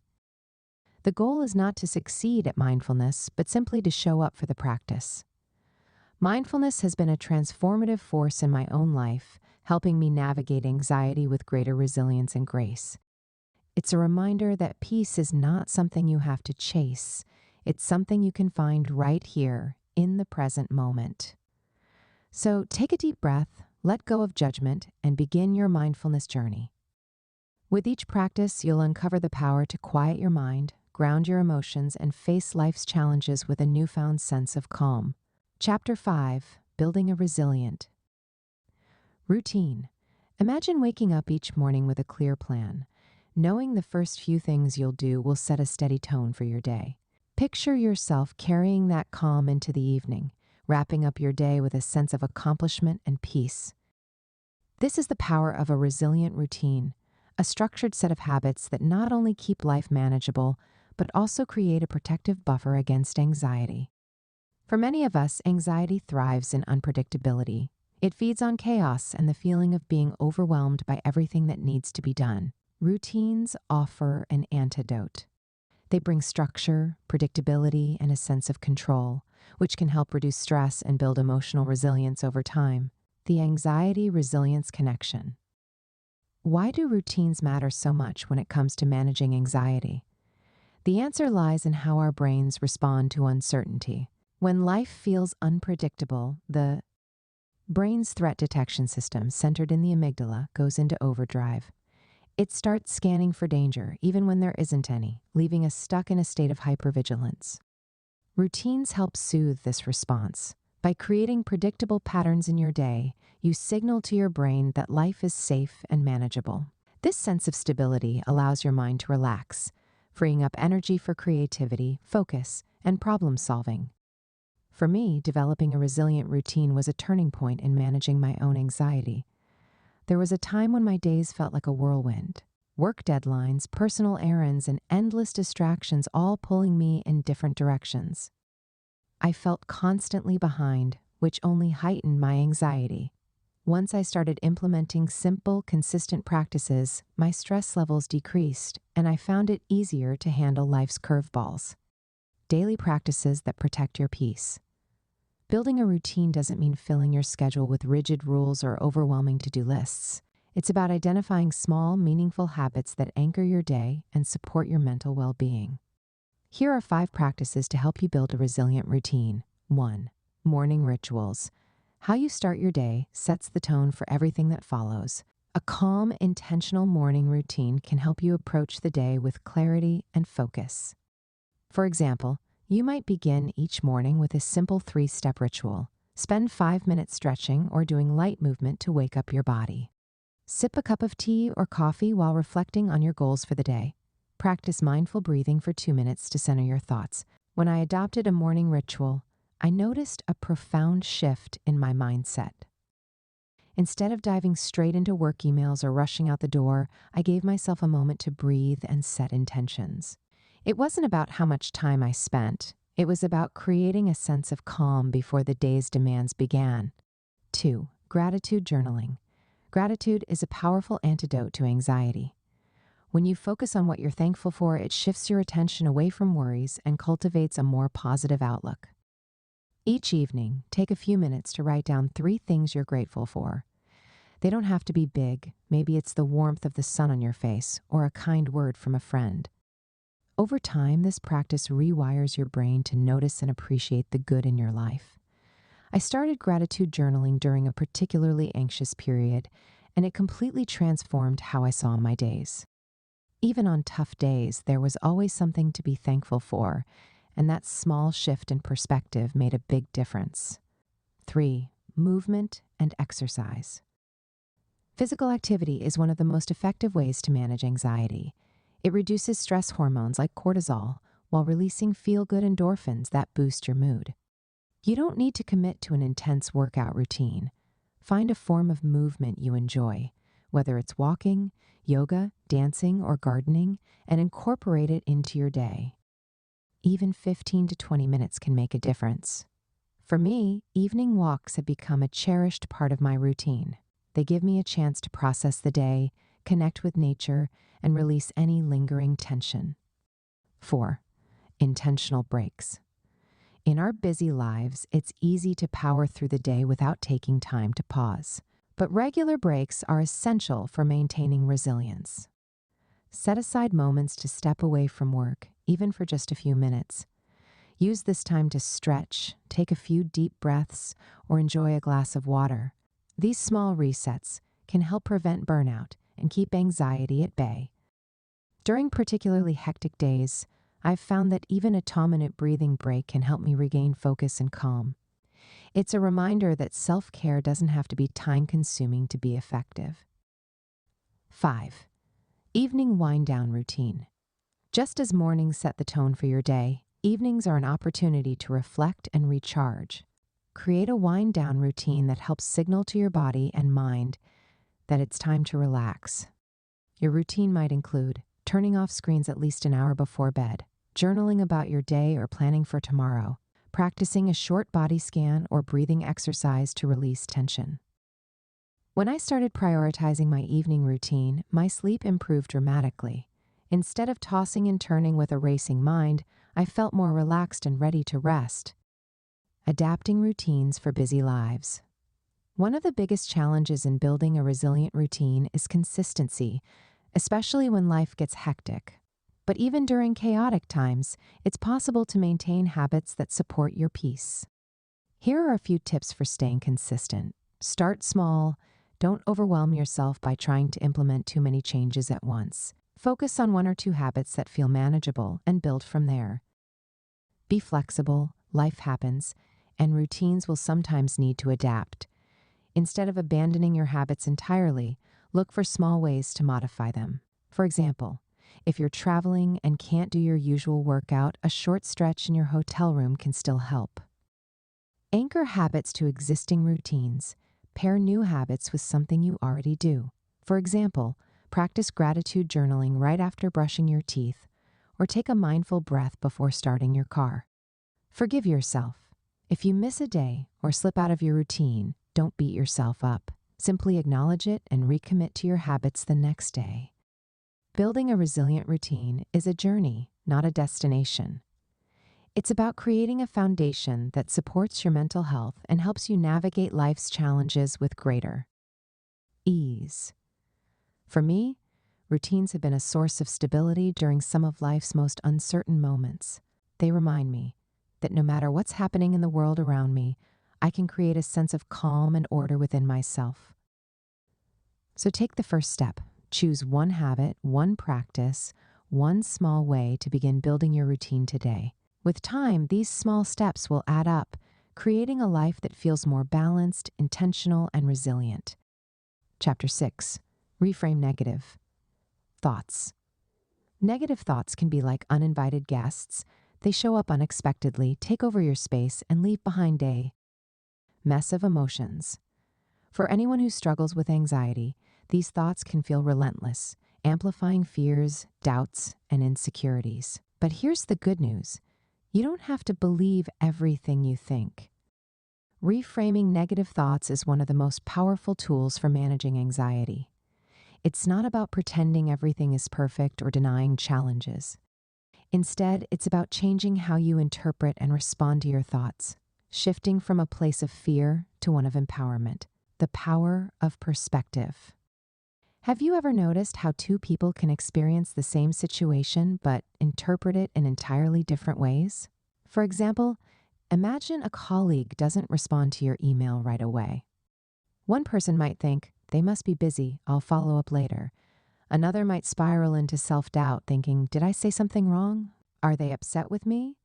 The goal is not to succeed at mindfulness, but simply to show up for the practice. Mindfulness has been a transformative force in my own life, helping me navigate anxiety with greater resilience and grace. It's a reminder that peace is not something you have to chase. It's something you can find right here in the present moment. So take a deep breath, let go of judgment, and begin your mindfulness journey. With each practice, you'll uncover the power to quiet your mind, ground your emotions, and face life's challenges with a newfound sense of calm. Chapter 5: Building a Resilient Routine. Imagine waking up each morning with a clear plan. Knowing the first few things you'll do will set a steady tone for your day. Picture yourself carrying that calm into the evening, wrapping up your day with a sense of accomplishment and peace. This is the power of a resilient routine, a structured set of habits that not only keep life manageable, but also create a protective buffer against anxiety. For many of us, anxiety thrives in unpredictability. It feeds on chaos and the feeling of being overwhelmed by everything that needs to be done. Routines offer an antidote. They bring structure, predictability, and a sense of control, which can help reduce stress and build emotional resilience over time. The anxiety-resilience connection. Why do routines matter so much when it comes to managing anxiety? The answer lies in how our brains respond to uncertainty. When life feels unpredictable, the brain's threat detection system, centered in the amygdala, goes into overdrive. It starts scanning for danger, even when there isn't any, leaving us stuck in a state of hypervigilance. Routines help soothe this response. By creating predictable patterns in your day, you signal to your brain that life is safe and manageable. This sense of stability allows your mind to relax, freeing up energy for creativity, focus, and problem solving. For me, developing a resilient routine was a turning point in managing my own anxiety. There was a time when my days felt like a whirlwind. Work deadlines, personal errands, and endless distractions all pulling me in different directions. I felt constantly behind, which only heightened my anxiety. Once I started implementing simple, consistent practices, my stress levels decreased, and I found it easier to handle life's curveballs. Daily practices that protect your peace. Building a routine doesn't mean filling your schedule with rigid rules or overwhelming to-do lists. It's about identifying small, meaningful habits that anchor your day and support your mental well-being. Here are 5 practices to help you build a resilient routine. 1. Morning rituals. How you start your day sets the tone for everything that follows. A calm, intentional morning routine can help you approach the day with clarity and focus. For example, you might begin each morning with a simple 3-step ritual. Spend 5 minutes stretching or doing light movement to wake up your body. Sip a cup of tea or coffee while reflecting on your goals for the day. Practice mindful breathing for 2 minutes to center your thoughts. When I adopted a morning ritual, I noticed a profound shift in my mindset. Instead of diving straight into work emails or rushing out the door, I gave myself a moment to breathe and set intentions. It wasn't about how much time I spent. It was about creating a sense of calm before the day's demands began. 2. Gratitude journaling. Gratitude is a powerful antidote to anxiety. When you focus on what you're thankful for, it shifts your attention away from worries and cultivates a more positive outlook. Each evening, take a few minutes to write down 3 things you're grateful for. They don't have to be big. Maybe it's the warmth of the sun on your face or a kind word from a friend. Over time, this practice rewires your brain to notice and appreciate the good in your life. I started gratitude journaling during a particularly anxious period, and it completely transformed how I saw my days. Even on tough days, there was always something to be thankful for, and that small shift in perspective made a big difference. 3. Movement and exercise. Physical activity is one of the most effective ways to manage anxiety. It reduces stress hormones like cortisol while releasing feel-good endorphins that boost your mood. You don't need to commit to an intense workout routine. Find a form of movement you enjoy, whether it's walking, yoga, dancing, or gardening, and incorporate it into your day. Even 15 to 20 minutes can make a difference. For me, evening walks have become a cherished part of my routine. They give me a chance to process the day, connect with nature, and release any lingering tension. 4. Intentional breaks. In our busy lives, it's easy to power through the day without taking time to pause. But regular breaks are essential for maintaining resilience. Set aside moments to step away from work, even for just a few minutes. Use this time to stretch, take a few deep breaths, or enjoy a glass of water. These small resets can help prevent burnout and keep anxiety at bay. During particularly hectic days, I've found that even a 2-minute breathing break can help me regain focus and calm. It's a reminder that self-care doesn't have to be time-consuming to be effective. 5. Evening wind-down routine. Just as mornings set the tone for your day, evenings are an opportunity to reflect and recharge. Create a wind-down routine that helps signal to your body and mind that it's time to relax. Your routine might include turning off screens at least an hour before bed, journaling about your day or planning for tomorrow, practicing a short body scan or breathing exercise to release tension. When I started prioritizing my evening routine, my sleep improved dramatically. Instead of tossing and turning with a racing mind, I felt more relaxed and ready to rest. Adapting routines for busy lives. One of the biggest challenges in building a resilient routine is consistency, especially when life gets hectic. But even during chaotic times, it's possible to maintain habits that support your peace. Here are a few tips for staying consistent. Start small. Don't overwhelm yourself by trying to implement too many changes at once. Focus on 1 or 2 habits that feel manageable and build from there. Be flexible. Life happens, and routines will sometimes need to adapt. Instead of abandoning your habits entirely, look for small ways to modify them. For example, if you're traveling and can't do your usual workout, a short stretch in your hotel room can still help. Anchor habits to existing routines. Pair new habits with something you already do. For example, practice gratitude journaling right after brushing your teeth, or take a mindful breath before starting your car. Forgive yourself. If you miss a day or slip out of your routine, don't beat yourself up. Simply acknowledge it and recommit to your habits the next day. Building a resilient routine is a journey, not a destination. It's about creating a foundation that supports your mental health and helps you navigate life's challenges with greater ease. For me, routines have been a source of stability during some of life's most uncertain moments. They remind me that no matter what's happening in the world around me, I can create a sense of calm and order within myself. So take the first step. Choose one habit, one practice, one small way to begin building your routine today. With time, these small steps will add up, creating a life that feels more balanced, intentional, and resilient. Chapter 6. Reframe negative thoughts. Negative thoughts can be like uninvited guests. They show up unexpectedly, take over your space, and leave behind a mess of emotions. For anyone who struggles with anxiety, these thoughts can feel relentless, amplifying fears, doubts, and insecurities. But here's the good news. You don't have to believe everything you think. Reframing negative thoughts is one of the most powerful tools for managing anxiety. It's not about pretending everything is perfect or denying challenges. Instead, it's about changing how you interpret and respond to your thoughts, shifting from a place of fear to one of empowerment, the power of perspective. Have you ever noticed how two people can experience the same situation but interpret it in entirely different ways? For example, imagine a colleague doesn't respond to your email right away. One person might think, they must be busy, I'll follow up later. Another might spiral into self-doubt, thinking, did I say something wrong? Are they upset with me?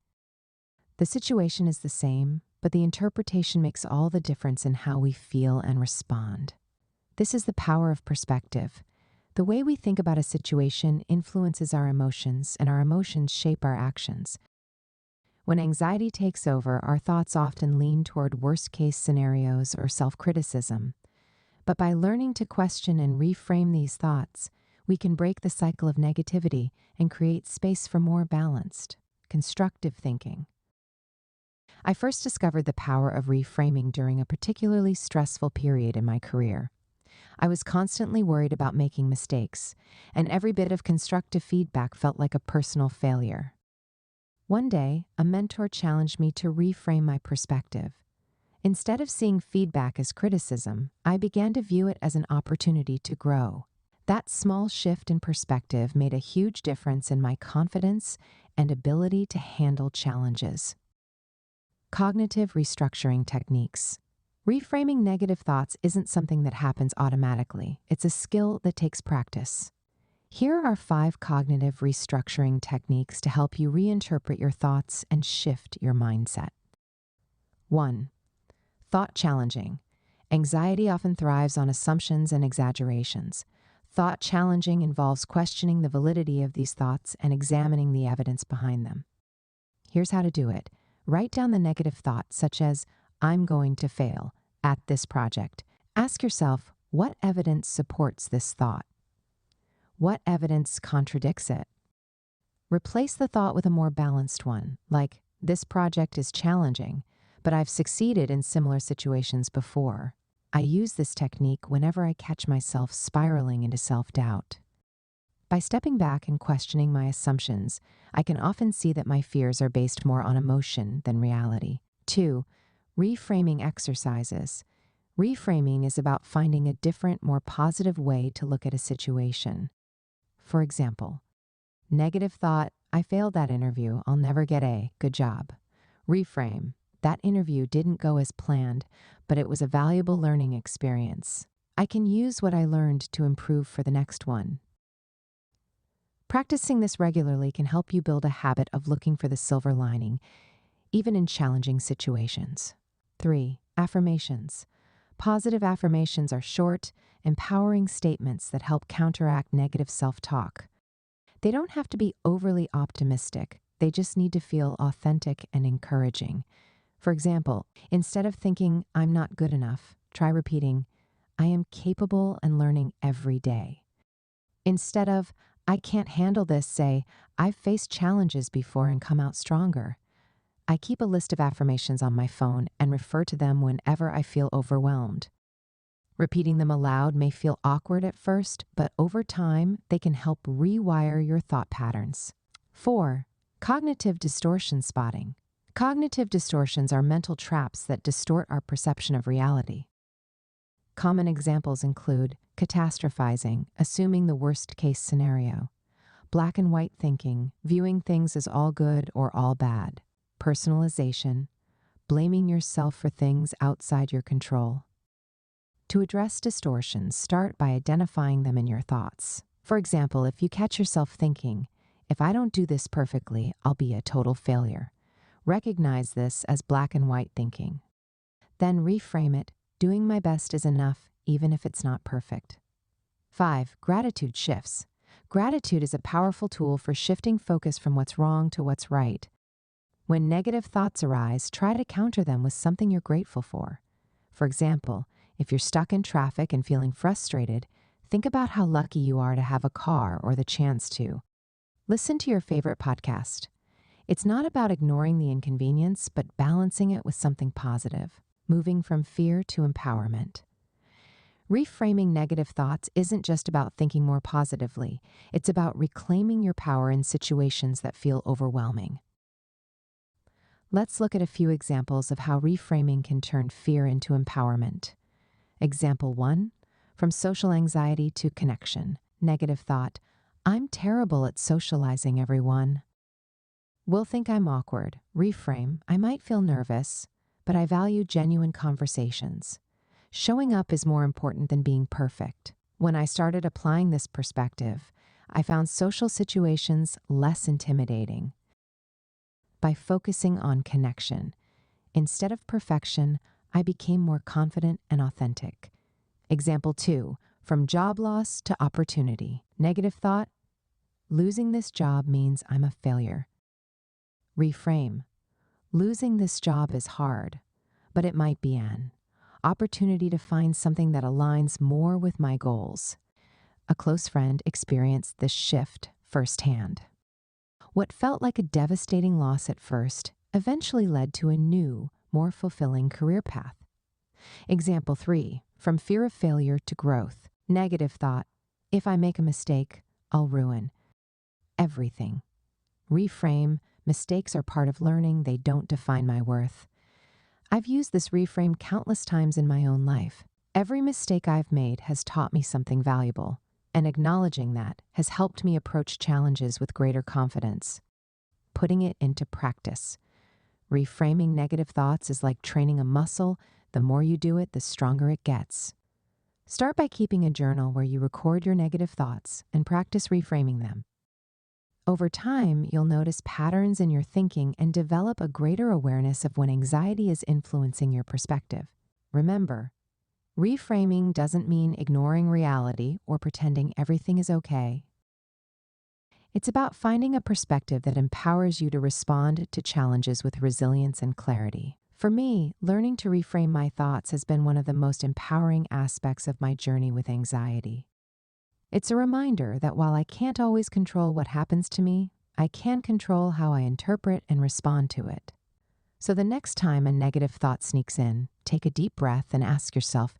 The situation is the same, but the interpretation makes all the difference in how we feel and respond. This is the power of perspective. The way we think about a situation influences our emotions, and our emotions shape our actions. When anxiety takes over, our thoughts often lean toward worst-case scenarios or self-criticism. But by learning to question and reframe these thoughts, we can break the cycle of negativity and create space for more balanced, constructive thinking. I first discovered the power of reframing during a particularly stressful period in my career. I was constantly worried about making mistakes, and every bit of constructive feedback felt like a personal failure. One day, a mentor challenged me to reframe my perspective. Instead of seeing feedback as criticism, I began to view it as an opportunity to grow. That small shift in perspective made a huge difference in my confidence and ability to handle challenges. Cognitive restructuring techniques. Reframing negative thoughts isn't something that happens automatically. It's a skill that takes practice. Here are 5 cognitive restructuring techniques to help you reinterpret your thoughts and shift your mindset. 1. Thought challenging. Anxiety often thrives on assumptions and exaggerations. Thought challenging involves questioning the validity of these thoughts and examining the evidence behind them. Here's how to do it. Write down the negative thoughts, such as, I'm going to fail at this project. Ask yourself, what evidence supports this thought? What evidence contradicts it? Replace the thought with a more balanced one, like, this project is challenging, but I've succeeded in similar situations before. I use this technique whenever I catch myself spiraling into self-doubt. By stepping back and questioning my assumptions, I can often see that my fears are based more on emotion than reality. 2. Reframing exercises. Reframing is about finding a different, more positive way to look at a situation. For example, negative thought, I failed that interview, I'll never get A, good job. Reframe, that interview didn't go as planned, but it was a valuable learning experience. I can use what I learned to improve for the next one. Practicing this regularly can help you build a habit of looking for the silver lining, even in challenging situations. 3. Affirmations. Positive affirmations are short, empowering statements that help counteract negative self-talk. They don't have to be overly optimistic. They just need to feel authentic and encouraging. For example, instead of thinking, I'm not good enough, try repeating, I am capable and learning every day. Instead of, I can't handle this, say, I've faced challenges before and come out stronger. I keep a list of affirmations on my phone and refer to them whenever I feel overwhelmed. Repeating them aloud may feel awkward at first, but over time, they can help rewire your thought patterns. 4. Cognitive distortion spotting. Cognitive distortions are mental traps that distort our perception of reality. Common examples include catastrophizing, assuming the worst-case scenario, black and white thinking, viewing things as all good or all bad, personalization, blaming yourself for things outside your control. To address distortions, start by identifying them in your thoughts. For example, if you catch yourself thinking, if I don't do this perfectly, I'll be a total failure. Recognize this as black and white thinking. Then reframe it, doing my best is enough, even if it's not perfect. 5. Gratitude shifts. Gratitude is a powerful tool for shifting focus from what's wrong to what's right. When negative thoughts arise, try to counter them with something you're grateful for. For example, if you're stuck in traffic and feeling frustrated, think about how lucky you are to have a car or the chance to. Listen to your favorite podcast. It's not about ignoring the inconvenience, but balancing it with something positive, moving from fear to empowerment. Reframing negative thoughts isn't just about thinking more positively, it's about reclaiming your power in situations that feel overwhelming. Let's look at a few examples of how reframing can turn fear into empowerment. Example 1, from social anxiety to connection. Negative thought, I'm terrible at socializing, everyone. Will think I'm awkward. Reframe, I might feel nervous, but I value genuine conversations. Showing up is more important than being perfect. When I started applying this perspective, I found social situations less intimidating. By focusing on connection, instead of perfection, I became more confident and authentic. Example 2, from job loss to opportunity. Negative thought, losing this job means I'm a failure. Reframe, losing this job is hard, but it might be an opportunity to find something that aligns more with my goals. A close friend experienced this shift firsthand. What felt like a devastating loss at first eventually led to a new, more fulfilling career path. Example 3, from fear of failure to growth. Negative thought, if I make a mistake, I'll ruin everything. Reframe, mistakes are part of learning, they don't define my worth. I've used this reframe countless times in my own life. Every mistake I've made has taught me something valuable, and acknowledging that has helped me approach challenges with greater confidence. Putting it into practice. Reframing negative thoughts is like training a muscle. The more you do it, the stronger it gets. Start by keeping a journal where you record your negative thoughts and practice reframing them. Over time, you'll notice patterns in your thinking and develop a greater awareness of when anxiety is influencing your perspective. Remember, reframing doesn't mean ignoring reality or pretending everything is okay. It's about finding a perspective that empowers you to respond to challenges with resilience and clarity. For me, learning to reframe my thoughts has been one of the most empowering aspects of my journey with anxiety. It's a reminder that while I can't always control what happens to me, I can control how I interpret and respond to it. So the next time a negative thought sneaks in, take a deep breath and ask yourself,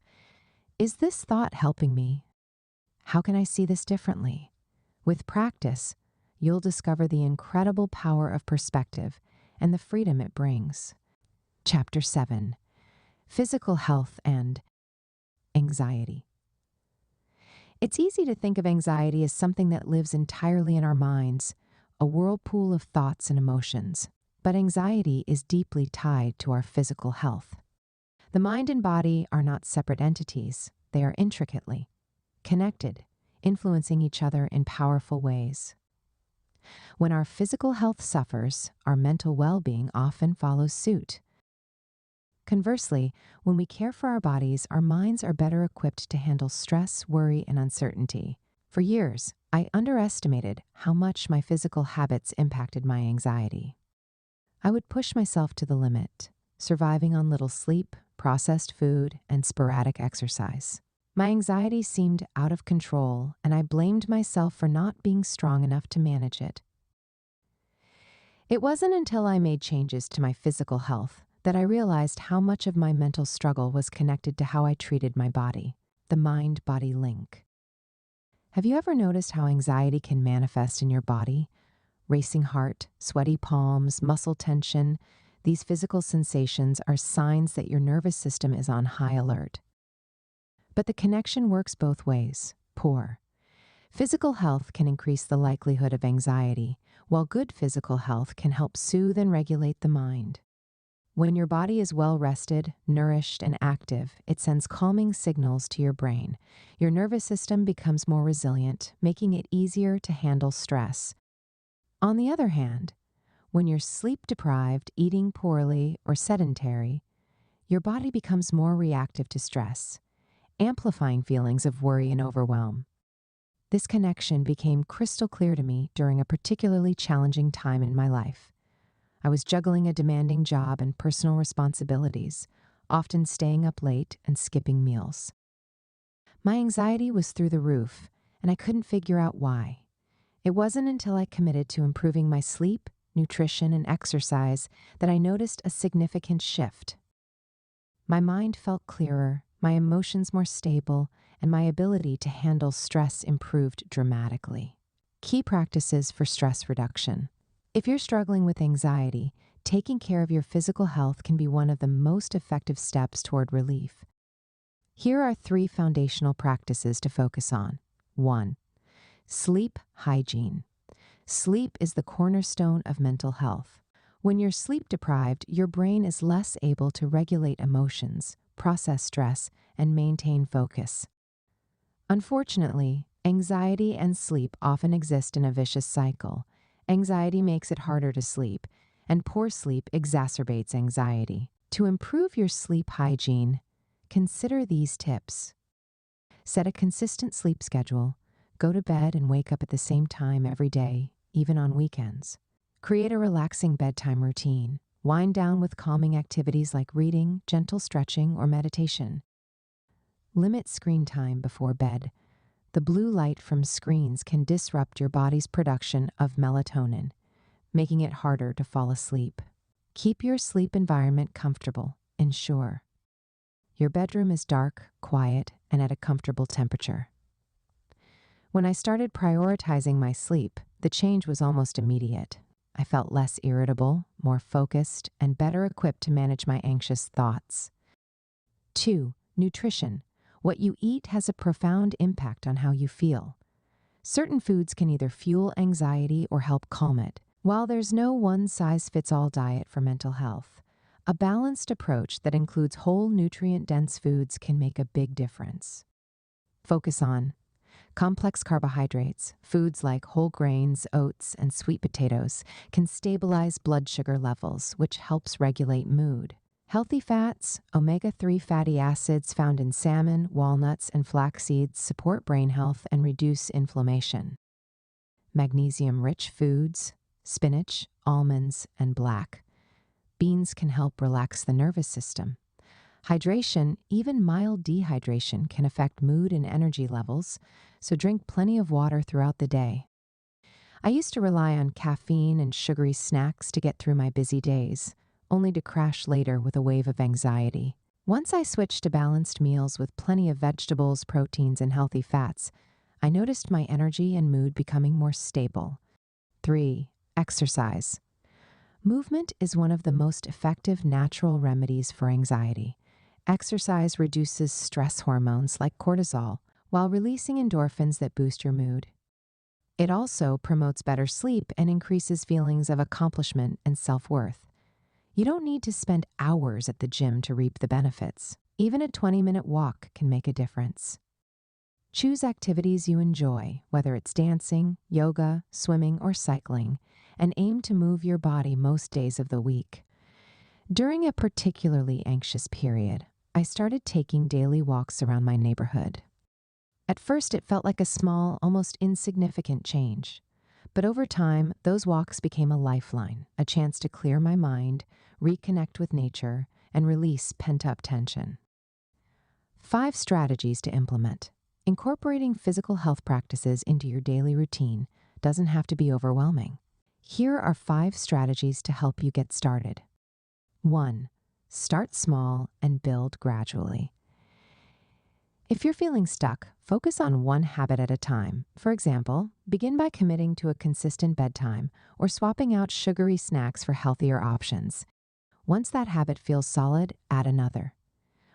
is this thought helping me? How can I see this differently? With practice, you'll discover the incredible power of perspective and the freedom it brings. Chapter 7, Physical Health and Anxiety. It's easy to think of anxiety as something that lives entirely in our minds, a whirlpool of thoughts and emotions. But anxiety is deeply tied to our physical health. The mind and body are not separate entities. They are intricately connected, influencing each other in powerful ways. When our physical health suffers, our mental well-being often follows suit. Conversely, when we care for our bodies, our minds are better equipped to handle stress, worry, and uncertainty. For years, I underestimated how much my physical habits impacted my anxiety. I would push myself to the limit, surviving on little sleep, processed food, and sporadic exercise. My anxiety seemed out of control, and I blamed myself for not being strong enough to manage it. It wasn't until I made changes to my physical health that I realized how much of my mental struggle was connected to how I treated my body, the mind-body link. Have you ever noticed how anxiety can manifest in your body? Racing heart, sweaty palms, muscle tension. These physical sensations are signs that your nervous system is on high alert. But the connection works both ways, poor. Physical health can increase the likelihood of anxiety, while good physical health can help soothe and regulate the mind. When your body is well rested, nourished, and active, it sends calming signals to your brain. Your nervous system becomes more resilient, making it easier to handle stress. On the other hand, when you're sleep-deprived, eating poorly, or sedentary, your body becomes more reactive to stress, amplifying feelings of worry and overwhelm. This connection became crystal clear to me during a particularly challenging time in my life. I was juggling a demanding job and personal responsibilities, often staying up late and skipping meals. My anxiety was through the roof, and I couldn't figure out why. It wasn't until I committed to improving my sleep, nutrition, and exercise that I noticed a significant shift. My mind felt clearer, my emotions more stable, and my ability to handle stress improved dramatically. Key practices for stress reduction. If you're struggling with anxiety, taking care of your physical health can be one of the most effective steps toward relief. Here are 3 foundational practices to focus on. 1. Sleep hygiene. Sleep is the cornerstone of mental health. When you're sleep deprived, your brain is less able to regulate emotions, process stress, and maintain focus. Unfortunately, anxiety and sleep often exist in a vicious cycle. Anxiety makes it harder to sleep, and poor sleep exacerbates anxiety. To improve your sleep hygiene, consider these tips. Set a consistent sleep schedule. Go to bed and wake up at the same time every day, even on weekends. Create a relaxing bedtime routine. Wind down with calming activities like reading, gentle stretching, or meditation. Limit screen time before bed. The blue light from screens can disrupt your body's production of melatonin, making it harder to fall asleep. Keep your sleep environment comfortable. Ensure your bedroom is dark, quiet, and at a comfortable temperature. When I started prioritizing my sleep, the change was almost immediate. I felt less irritable, more focused, and better equipped to manage my anxious thoughts. 2. Nutrition. What you eat has a profound impact on how you feel. Certain foods can either fuel anxiety or help calm it. While there's no one-size-fits-all diet for mental health, a balanced approach that includes whole nutrient-dense foods can make a big difference. Focus on complex carbohydrates. Foods like whole grains, oats, and sweet potatoes can stabilize blood sugar levels, which helps regulate mood. Healthy fats, omega-3 fatty acids found in salmon, walnuts, and flax seeds support brain health and reduce inflammation. Magnesium-rich foods, spinach, almonds, and black beans can help relax the nervous system. Hydration, even mild dehydration, can affect mood and energy levels, so drink plenty of water throughout the day. I used to rely on caffeine and sugary snacks to get through my busy days, only to crash later with a wave of anxiety. Once I switched to balanced meals with plenty of vegetables, proteins, and healthy fats, I noticed my energy and mood becoming more stable. 3. Exercise. Movement is one of the most effective natural remedies for anxiety. Exercise reduces stress hormones like cortisol while releasing endorphins that boost your mood. It also promotes better sleep and increases feelings of accomplishment and self-worth. You don't need to spend hours at the gym to reap the benefits. Even a 20-minute walk can make a difference. Choose activities you enjoy, whether it's dancing, yoga, swimming, or cycling, and aim to move your body most days of the week. During a particularly anxious period, I started taking daily walks around my neighborhood. At first, it felt like a small, almost insignificant change. But over time, those walks became a lifeline, a chance to clear my mind, reconnect with nature, and release pent-up tension. 5 strategies to implement. Incorporating physical health practices into your daily routine doesn't have to be overwhelming. Here are 5 strategies to help you get started. 1. Start small and build gradually. If you're feeling stuck, focus on one habit at a time. For example, begin by committing to a consistent bedtime or swapping out sugary snacks for healthier options. Once that habit feels solid, add another.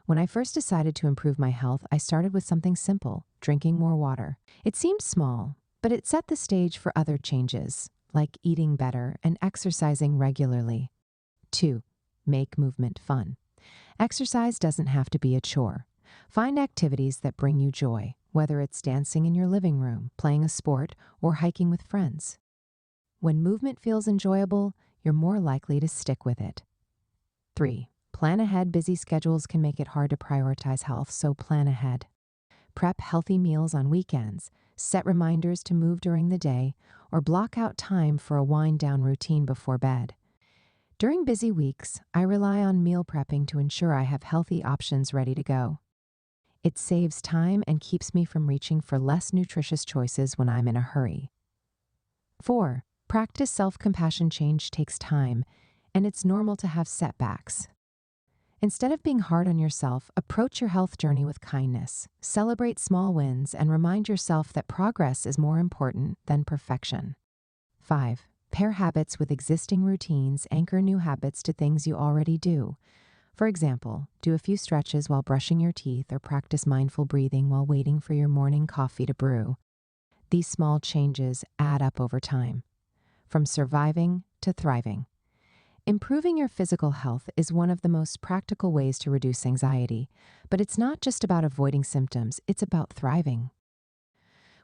When I first decided to improve my health, I started with something simple, drinking more water. It seemed small, but it set the stage for other changes, like eating better and exercising regularly. 2. Make movement fun. Exercise doesn't have to be a chore. Find activities that bring you joy, whether it's dancing in your living room, playing a sport, or hiking with friends. When movement feels enjoyable, you're more likely to stick with it. 3. Plan ahead. Busy schedules can make it hard to prioritize health, so plan ahead. Prep healthy meals on weekends, set reminders to move during the day, or block out time for a wind-down routine before bed. During busy weeks, I rely on meal prepping to ensure I have healthy options ready to go. It saves time and keeps me from reaching for less nutritious choices when I'm in a hurry. 4. Practice self-compassion change takes time, and it's normal to have setbacks. Instead of being hard on yourself, approach your health journey with kindness. Celebrate small wins and remind yourself that progress is more important than perfection. 5. Pair habits with existing routines. Anchor new habits to things you already do. For example, do a few stretches while brushing your teeth or practice mindful breathing while waiting for your morning coffee to brew. These small changes add up over time, from surviving to thriving. Improving your physical health is one of the most practical ways to reduce anxiety, but it's not just about avoiding symptoms, it's about thriving.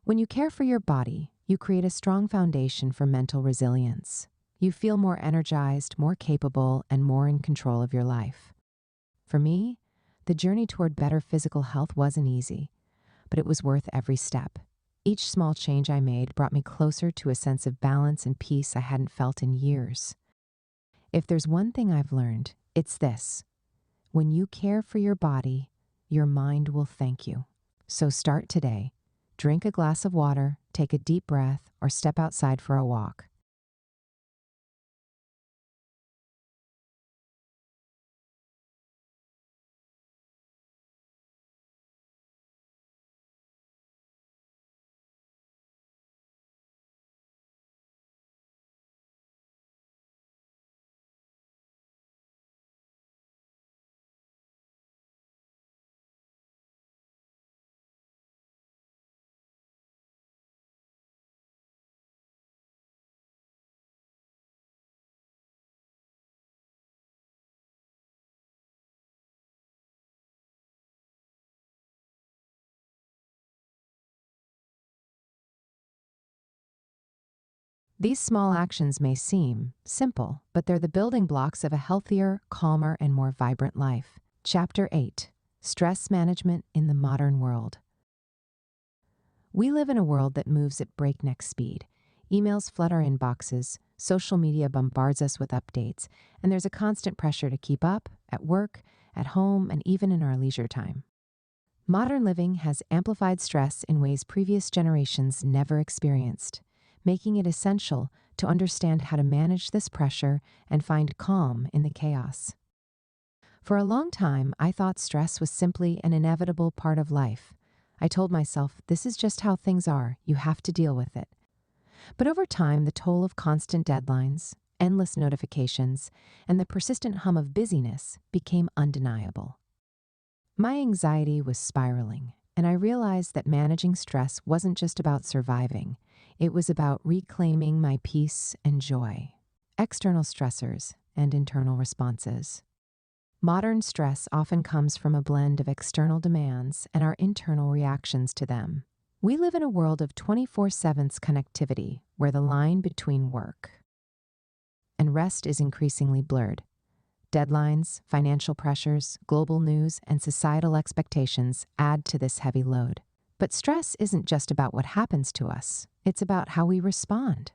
When you care for your body, you create a strong foundation for mental resilience. You feel more energized, more capable, and more in control of your life. For me, the journey toward better physical health wasn't easy, but it was worth every step. Each small change I made brought me closer to a sense of balance and peace I hadn't felt in years. If there's one thing I've learned, it's this. When you care for your body, your mind will thank you. So start today. Drink a glass of water, take a deep breath, or step outside for a walk. These small actions may seem simple, but they're the building blocks of a healthier, calmer, and more vibrant life. Chapter 8. Stress Management in the Modern World. We live in a world that moves at breakneck speed. Emails flood our inboxes, social media bombards us with updates, and there's a constant pressure to keep up at work, at home, and even in our leisure time. Modern living has amplified stress in ways previous generations never experienced, making it essential to understand how to manage this pressure and find calm in the chaos. For a long time, I thought stress was simply an inevitable part of life. I told myself, this is just how things are, you have to deal with it. But over time, the toll of constant deadlines, endless notifications, and the persistent hum of busyness became undeniable. My anxiety was spiraling, and I realized that managing stress wasn't just about surviving. It was about reclaiming my peace and joy, external stressors, and internal responses. Modern stress often comes from a blend of external demands and our internal reactions to them. We live in a world of 24/7 connectivity where the line between work and rest is increasingly blurred. Deadlines, financial pressures, global news, and societal expectations add to this heavy load. But stress isn't just about what happens to us, it's about how we respond.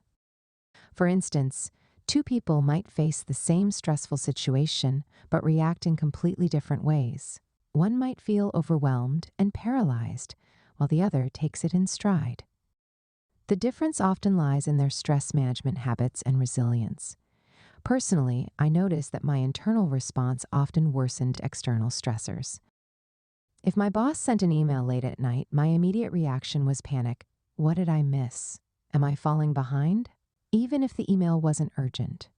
For instance, two people might face the same stressful situation but react in completely different ways. One might feel overwhelmed and paralyzed, while the other takes it in stride. The difference often lies in their stress management habits and resilience. Personally, I noticed that my internal response often worsened external stressors. If my boss sent an email late at night, my immediate reaction was panic. What did I miss? Am I falling behind? Even if the email wasn't urgent.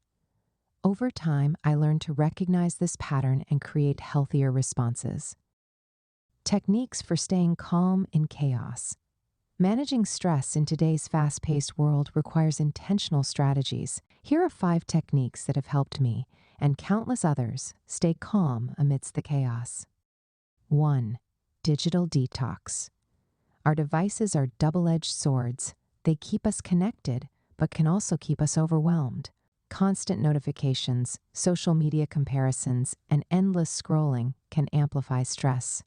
Over time, I learned to recognize this pattern and create healthier responses. Techniques for staying calm in chaos. Managing stress in today's fast-paced world requires intentional strategies. Here are 5 techniques that have helped me, and countless others, stay calm amidst the chaos. 1. Digital detox. Our devices are double-edged swords. They keep us connected, but can also keep us overwhelmed. Constant notifications, social media comparisons, and endless scrolling can amplify stress.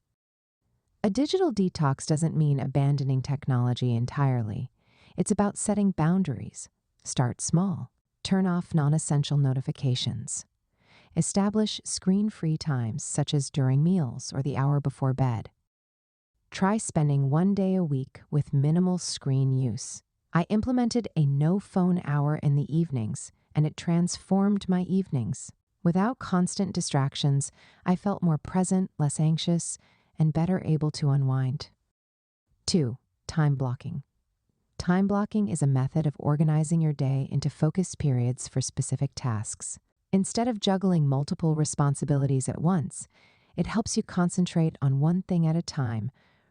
A digital detox doesn't mean abandoning technology entirely. It's about setting boundaries. Start small. Turn off non-essential notifications. Establish screen-free times, such as during meals or the hour before bed. Try spending 1 day a week with minimal screen use. I implemented a no phone hour in the evenings, and it transformed my evenings. Without constant distractions, I felt more present, less anxious, and better able to unwind. 2. Time blocking. Time blocking is a method of organizing your day into focused periods for specific tasks. Instead of juggling multiple responsibilities at once, it helps you concentrate on one thing at a time,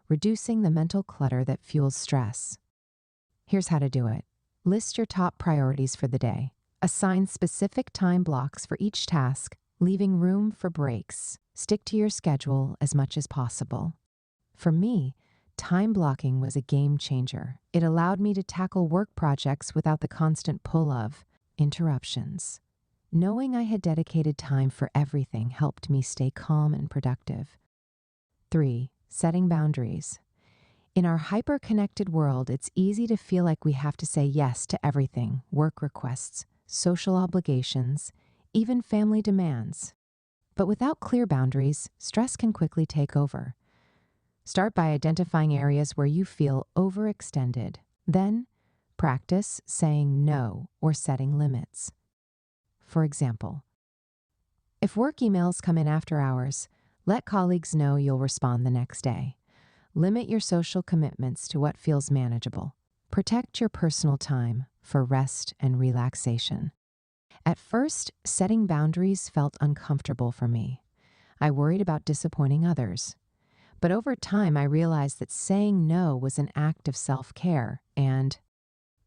reducing the mental clutter that fuels stress. Here's how to do it. List your top priorities for the day. Assign specific time blocks for each task, leaving room for breaks. Stick to your schedule as much as possible. For me, time blocking was a game changer. It allowed me to tackle work projects without the constant pull of interruptions. Knowing I had dedicated time for everything helped me stay calm and productive. 3. Setting boundaries. In our hyper-connected world, it's easy to feel like we have to say yes to everything: work requests, social obligations, even family demands. But without clear boundaries, stress can quickly take over. Start by identifying areas where you feel overextended. Then, practice saying no or setting limits. For example, if work emails come in after hours, let colleagues know you'll respond the next day. Limit your social commitments to what feels manageable. Protect your personal time for rest and relaxation. At first, setting boundaries felt uncomfortable for me. I worried about disappointing others. But over time, I realized that saying no was an act of self-care and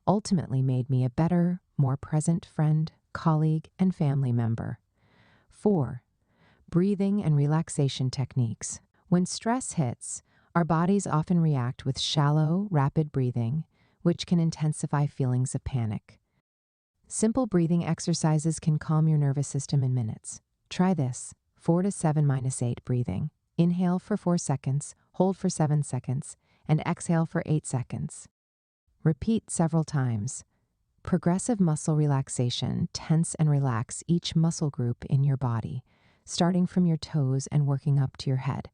ultimately made me a better, more present friend, colleague, and family member. 4. Breathing and relaxation techniques. When stress hits, our bodies often react with shallow, rapid breathing, which can intensify feelings of panic. Simple breathing exercises can calm your nervous system in minutes. Try this: 4 to 7-8 breathing. Inhale for 4 seconds, hold for 7 seconds, and exhale for 8 seconds. Repeat several times. Progressive muscle relaxation: tense and relax each muscle group in your body, starting from your toes and working up to your head.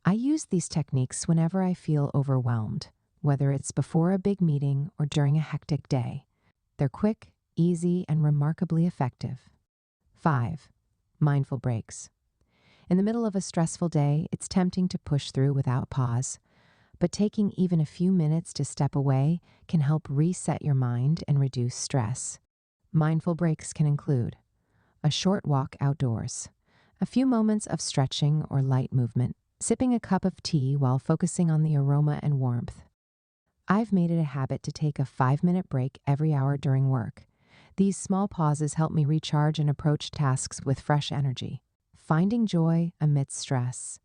I use these techniques whenever I feel overwhelmed, whether it's before a big meeting or during a hectic day. They're quick, easy, and remarkably effective. 5. Mindful breaks. In the middle of a stressful day, it's tempting to push through without pause. But taking even a few minutes to step away can help reset your mind and reduce stress. Mindful breaks can include a short walk outdoors, a few moments of stretching or light movement, sipping a cup of tea while focusing on the aroma and warmth. I've made it a habit to take a 5-minute break every hour during work. These small pauses help me recharge and approach tasks with fresh energy. Finding joy amidst stress.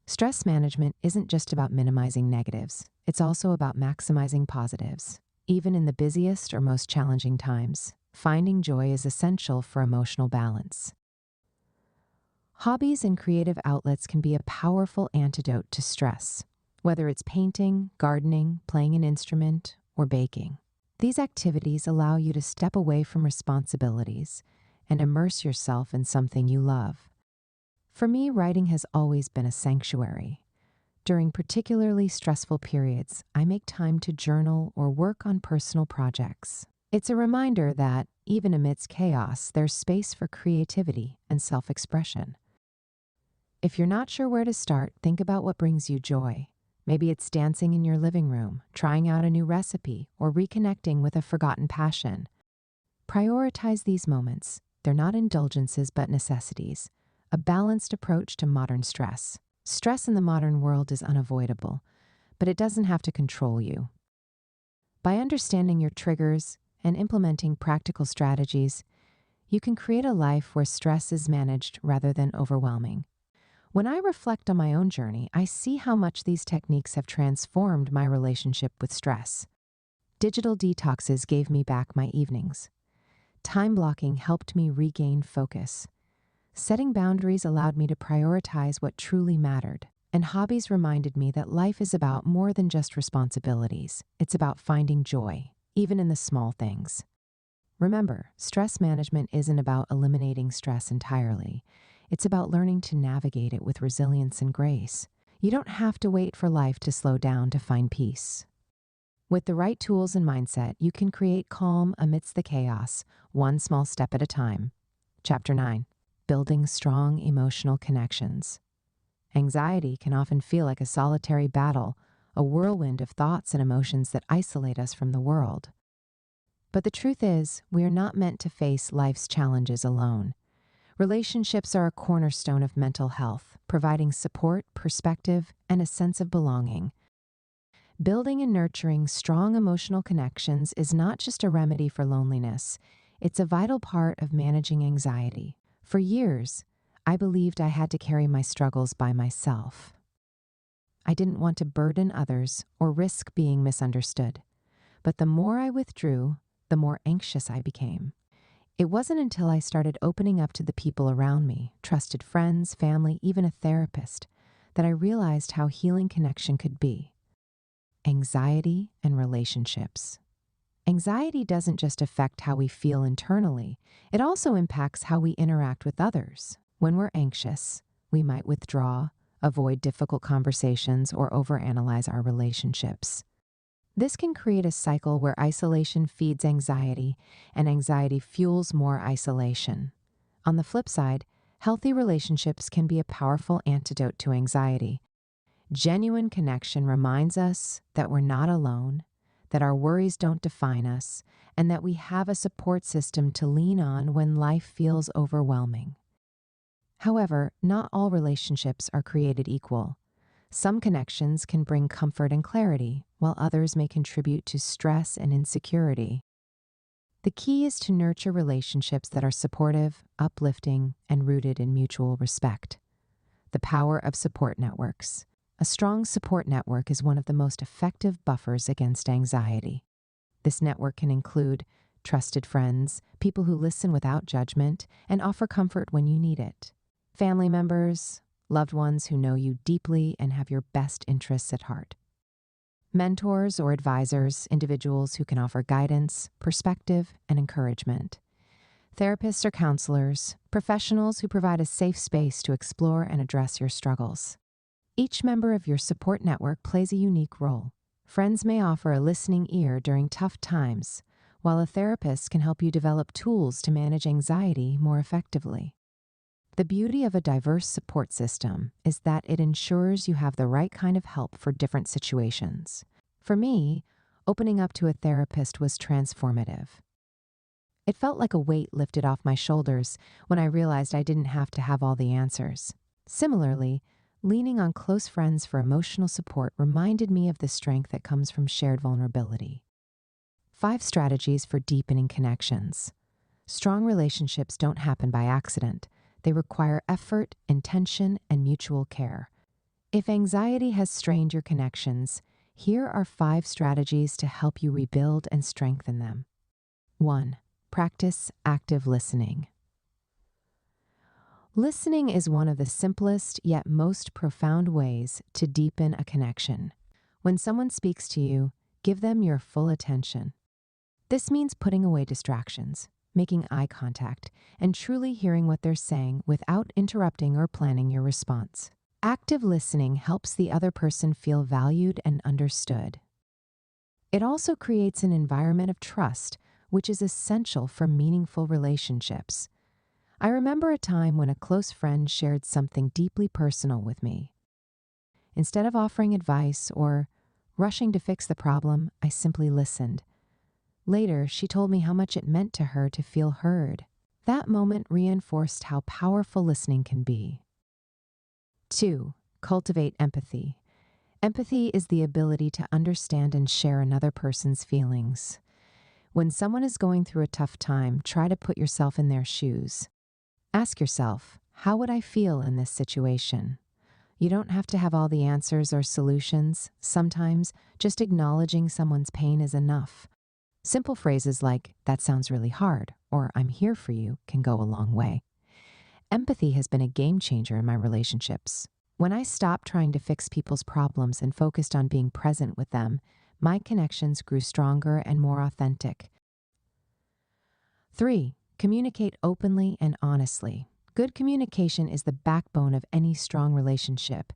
Stress management isn't just about minimizing negatives, it's also about maximizing positives. Even in the busiest or most challenging times, finding joy is essential for emotional balance. Hobbies and creative outlets can be a powerful antidote to stress, whether it's painting, gardening, playing an instrument, or baking. These activities allow you to step away from responsibilities and immerse yourself in something you love. For me, writing has always been a sanctuary. During particularly stressful periods, I make time to journal or work on personal projects. It's a reminder that, even amidst chaos, there's space for creativity and self-expression. If you're not sure where to start, think about what brings you joy. Maybe it's dancing in your living room, trying out a new recipe, or reconnecting with a forgotten passion. Prioritize these moments. They're not indulgences but necessities, a balanced approach to modern stress. Stress in the modern world is unavoidable, but it doesn't have to control you. By understanding your triggers and implementing practical strategies, you can create a life where stress is managed rather than overwhelming. When I reflect on my own journey, I see how much these techniques have transformed my relationship with stress. Digital detoxes gave me back my evenings. Time blocking helped me regain focus. Setting boundaries allowed me to prioritize what truly mattered, and hobbies reminded me that life is about more than just responsibilities. It's about finding joy, even in the small things. Remember, stress management isn't about eliminating stress entirely. It's about learning to navigate it with resilience and grace. You don't have to wait for life to slow down to find peace. With the right tools and mindset, you can create calm amidst the chaos, one small step at a time. Chapter 9. Building strong emotional connections. Anxiety can often feel like a solitary battle, a whirlwind of thoughts and emotions that isolate us from the world. But the truth is, we are not meant to face life's challenges alone. Relationships are a cornerstone of mental health, providing support, perspective, and a sense of belonging. Building and nurturing strong emotional connections is not just a remedy for loneliness, it's a vital part of managing anxiety. For years, I believed I had to carry my struggles by myself. I didn't want to burden others or risk being misunderstood. But the more I withdrew, the more anxious I became. It wasn't until I started opening up to the people around me, trusted friends, family, even a therapist, that I realized how healing connection could be. Anxiety and relationships. Anxiety doesn't just affect how we feel internally, it also impacts how we interact with others. When we're anxious, we might withdraw, avoid difficult conversations, or overanalyze our relationships. This can create a cycle where isolation feeds anxiety, and anxiety fuels more isolation. On the flip side, healthy relationships can be a powerful antidote to anxiety. Genuine connection reminds us that we're not alone, that our worries don't define us, and that we have a support system to lean on when life feels overwhelming. However, not all relationships are created equal. Some connections can bring comfort and clarity, while others may contribute to stress and insecurity. The key is to nurture relationships that are supportive, uplifting, and rooted in mutual respect. The power of support networks. A strong support network is one of the most effective buffers against anxiety. This network can include trusted friends, people who listen without judgment and offer comfort when you need it, family members, loved ones who know you deeply and have your best interests at heart, mentors or advisors, individuals who can offer guidance, perspective, and encouragement, therapists or counselors, professionals who provide a safe space to explore and address your struggles. Each member of your support network plays a unique role. Friends may offer a listening ear during tough times, while a therapist can help you develop tools to manage anxiety more effectively. The beauty of a diverse support system is that it ensures you have the right kind of help for different situations. For me, opening up to a therapist was transformative. It felt like a weight lifted off my shoulders when I realized I didn't have to have all the answers. Similarly, leaning on close friends for emotional support reminded me of the strength that comes from shared vulnerability. 5 strategies for deepening connections. Strong relationships don't happen by accident. They require effort, intention, and mutual care. If anxiety has strained your connections, here are 5 strategies to help you rebuild and strengthen them. 1. Practice active listening. Listening is one of the simplest yet most profound ways to deepen a connection. When someone speaks to you, give them your full attention. This means putting away distractions, making eye contact, and truly hearing what they're saying without interrupting or planning your response. Active listening helps the other person feel valued and understood. It also creates an environment of trust, which is essential for meaningful relationships. I remember a time when a close friend shared something deeply personal with me. Instead of offering advice or rushing to fix the problem, I simply listened. Later, she told me how much it meant to her to feel heard. That moment reinforced how powerful listening can be. 2. Cultivate empathy. Empathy is the ability to understand and share another person's feelings. When someone is going through a tough time, try to put yourself in their shoes. Ask yourself, how would I feel in this situation? You don't have to have all the answers or solutions. Sometimes, just acknowledging someone's pain is enough. Simple phrases like, "That sounds really hard," or "I'm here for you," can go a long way. Empathy has been a game changer in my relationships. When I stopped trying to fix people's problems and focused on being present with them, my connections grew stronger and more authentic. 3. Communicate openly and honestly. Good communication is the backbone of any strong relationship.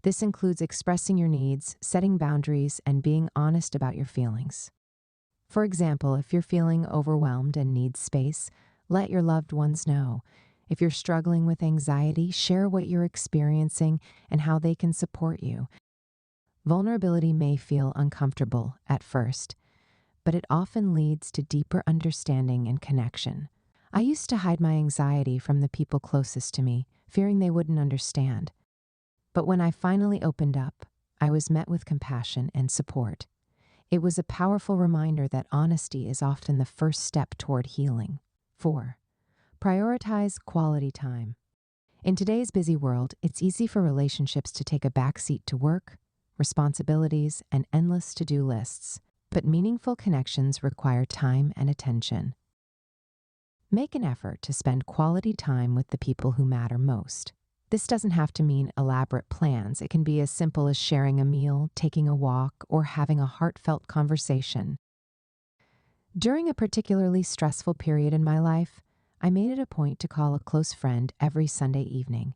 This includes expressing your needs, setting boundaries, and being honest about your feelings. For example, if you're feeling overwhelmed and need space, let your loved ones know. If you're struggling with anxiety, share what you're experiencing and how they can support you. Vulnerability may feel uncomfortable at first, but it often leads to deeper understanding and connection. I used to hide my anxiety from the people closest to me, fearing they wouldn't understand. But when I finally opened up, I was met with compassion and support. It was a powerful reminder that honesty is often the first step toward healing. 4. Prioritize quality time. In today's busy world, it's easy for relationships to take a backseat to work, responsibilities, and endless to-do lists. But meaningful connections require time and attention. Make an effort to spend quality time with the people who matter most. This doesn't have to mean elaborate plans. It can be as simple as sharing a meal, taking a walk, or having a heartfelt conversation. During a particularly stressful period in my life, I made it a point to call a close friend every Sunday evening.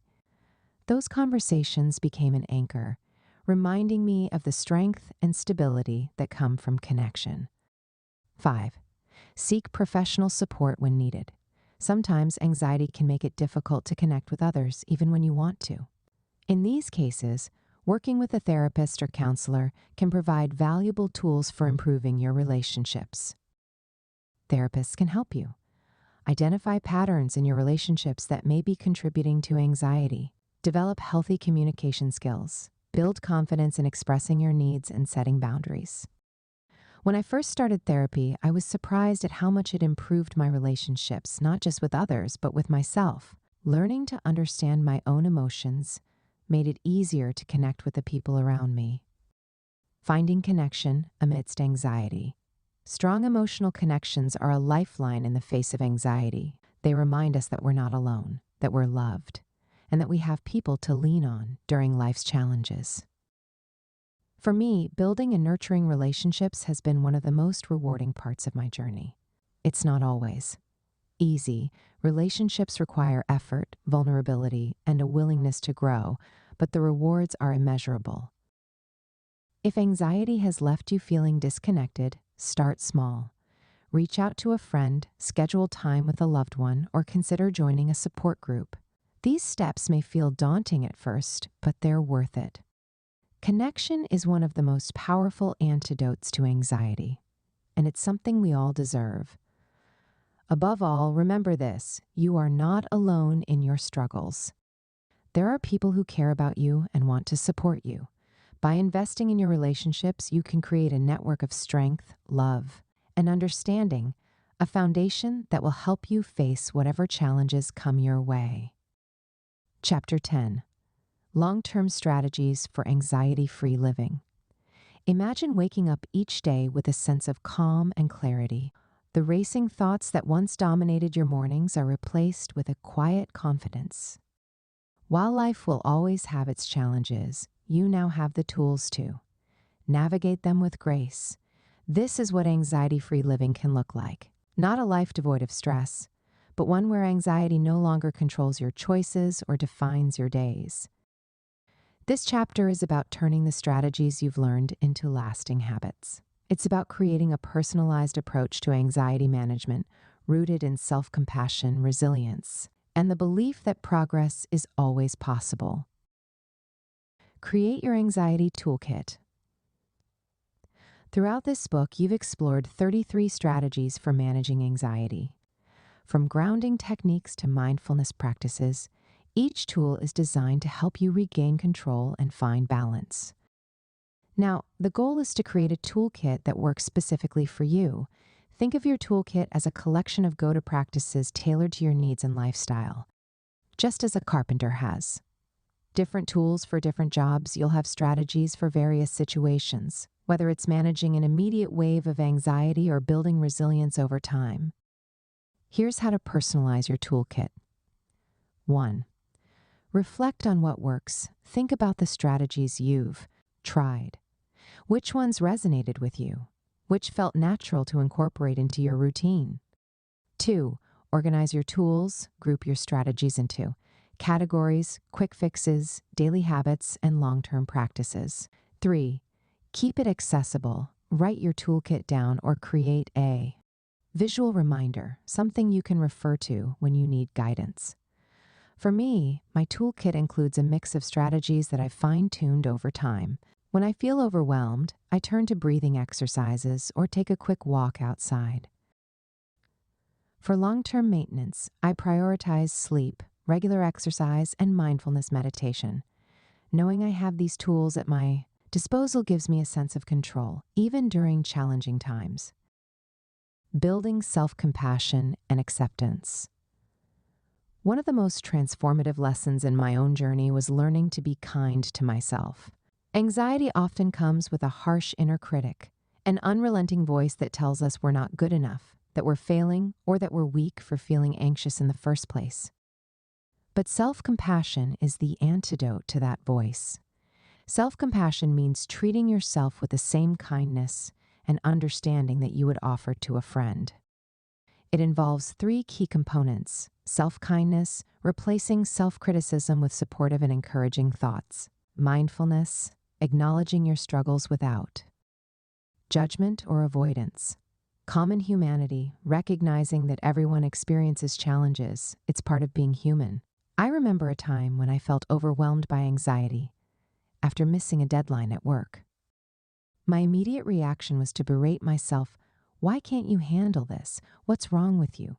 Those conversations became an anchor, reminding me of the strength and stability that come from connection. 5. Seek professional support when needed. Sometimes anxiety can make it difficult to connect with others, even when you want to. In these cases, working with a therapist or counselor can provide valuable tools for improving your relationships. Therapists can help you identify patterns in your relationships that may be contributing to anxiety, develop healthy communication skills, build confidence in expressing your needs and setting boundaries. When I first started therapy, I was surprised at how much it improved my relationships, not just with others, but with myself. Learning to understand my own emotions made it easier to connect with the people around me. Finding connection amidst anxiety. Strong emotional connections are a lifeline in the face of anxiety. They remind us that we're not alone, that we're loved, and that we have people to lean on during life's challenges. For me, building and nurturing relationships has been one of the most rewarding parts of my journey. It's not always easy. Relationships require effort, vulnerability, and a willingness to grow, but the rewards are immeasurable. If anxiety has left you feeling disconnected, start small. Reach out to a friend, schedule time with a loved one, or consider joining a support group. These steps may feel daunting at first, but they're worth it. Connection is one of the most powerful antidotes to anxiety, and it's something we all deserve. Above all, remember this: you are not alone in your struggles. There are people who care about you and want to support you. By investing in your relationships, you can create a network of strength, love, and understanding, a foundation that will help you face whatever challenges come your way. Chapter 10. Long-term strategies for anxiety-free living. Imagine waking up each day with a sense of calm and clarity. The racing thoughts that once dominated your mornings are replaced with a quiet confidence. While life will always have its challenges, you now have the tools to navigate them with grace. This is what anxiety-free living can look like. Not a life devoid of stress, but one where anxiety no longer controls your choices or defines your days. This chapter is about turning the strategies you've learned into lasting habits. It's about creating a personalized approach to anxiety management rooted in self-compassion, resilience, and the belief that progress is always possible. Create your anxiety toolkit. Throughout this book, you've explored 33 strategies for managing anxiety. From grounding techniques to mindfulness practices, each tool is designed to help you regain control and find balance. Now, the goal is to create a toolkit that works specifically for you. Think of your toolkit as a collection of go-to practices tailored to your needs and lifestyle, just as a carpenter has. Different tools for different jobs, you'll have strategies for various situations, whether it's managing an immediate wave of anxiety or building resilience over time. Here's how to personalize your toolkit. 1. Reflect on what works. Think about the strategies you've tried. Which ones resonated with you? Which felt natural to incorporate into your routine? 2. Organize your tools. Group your strategies into categories, quick fixes, daily habits, and long-term practices. 3. Keep it accessible. Write your toolkit down or create a visual reminder, something you can refer to when you need guidance. For me, my toolkit includes a mix of strategies that I've fine-tuned over time. When I feel overwhelmed, I turn to breathing exercises or take a quick walk outside. For long-term maintenance, I prioritize sleep, regular exercise, and mindfulness meditation. Knowing I have these tools at my disposal gives me a sense of control, even during challenging times. Building self-compassion and acceptance. One of the most transformative lessons in my own journey was learning to be kind to myself. Anxiety often comes with a harsh inner critic, an unrelenting voice that tells us we're not good enough, that we're failing, or that we're weak for feeling anxious in the first place. But self-compassion is the antidote to that voice. Self-compassion means treating yourself with the same kindness and understanding that you would offer to a friend. It involves 3 key components: self-kindness, replacing self-criticism with supportive and encouraging thoughts; mindfulness, acknowledging your struggles without judgment or avoidance; common humanity, recognizing that everyone experiences challenges. It's part of being human. I remember a time when I felt overwhelmed by anxiety after missing a deadline at work. My immediate reaction was to berate myself. Why can't you handle this? What's wrong with you?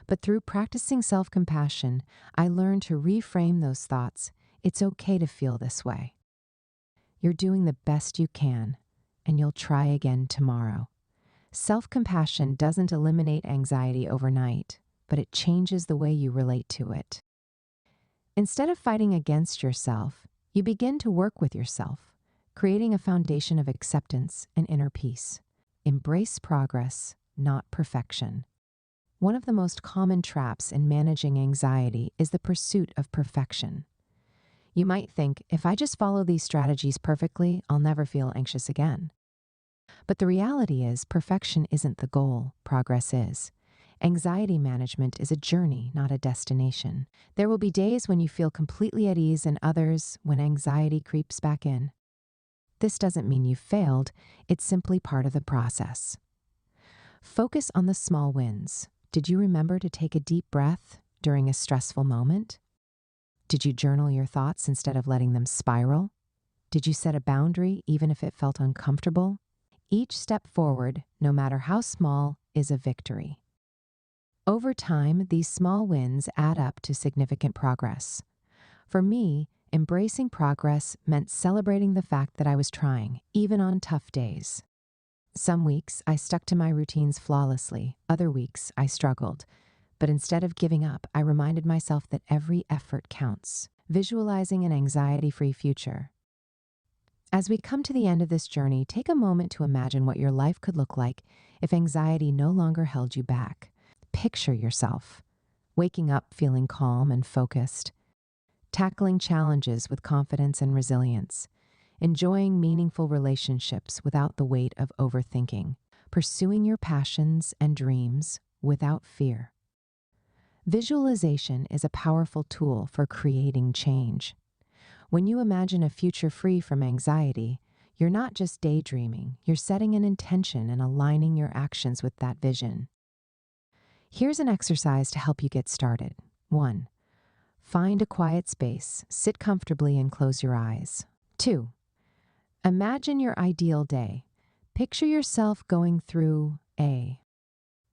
But through practicing self-compassion, I learned to reframe those thoughts. It's okay to feel this way. You're doing the best you can, and you'll try again tomorrow. Self-compassion doesn't eliminate anxiety overnight, but it changes the way you relate to it. Instead of fighting against yourself, you begin to work with yourself, creating a foundation of acceptance and inner peace. Embrace progress, not perfection. One of the most common traps in managing anxiety is the pursuit of perfection. You might think, if I just follow these strategies perfectly, I'll never feel anxious again. But the reality is, perfection isn't the goal, progress is. Anxiety management is a journey, not a destination. There will be days when you feel completely at ease and others when anxiety creeps back in. This doesn't mean you failed, it's simply part of the process. Focus on the small wins. Did you remember to take a deep breath during a stressful moment? Did you journal your thoughts instead of letting them spiral? Did you set a boundary even if it felt uncomfortable? Each step forward, no matter how small, is a victory. Over time, these small wins add up to significant progress. For me, embracing progress meant celebrating the fact that I was trying, even on tough days. Some weeks, I stuck to my routines flawlessly. Other weeks, I struggled. But instead of giving up, I reminded myself that every effort counts. Visualizing an anxiety-free future. As we come to the end of this journey, take a moment to imagine what your life could look like if anxiety no longer held you back. Picture yourself waking up feeling calm and focused, tackling challenges with confidence and resilience, enjoying meaningful relationships without the weight of overthinking, pursuing your passions and dreams without fear. Visualization is a powerful tool for creating change. When you imagine a future free from anxiety, you're not just daydreaming, you're setting an intention and aligning your actions with that vision. Here's an exercise to help you get started. 1. Find a quiet space, sit comfortably and close your eyes. 2. Imagine your ideal day. Picture yourself going through a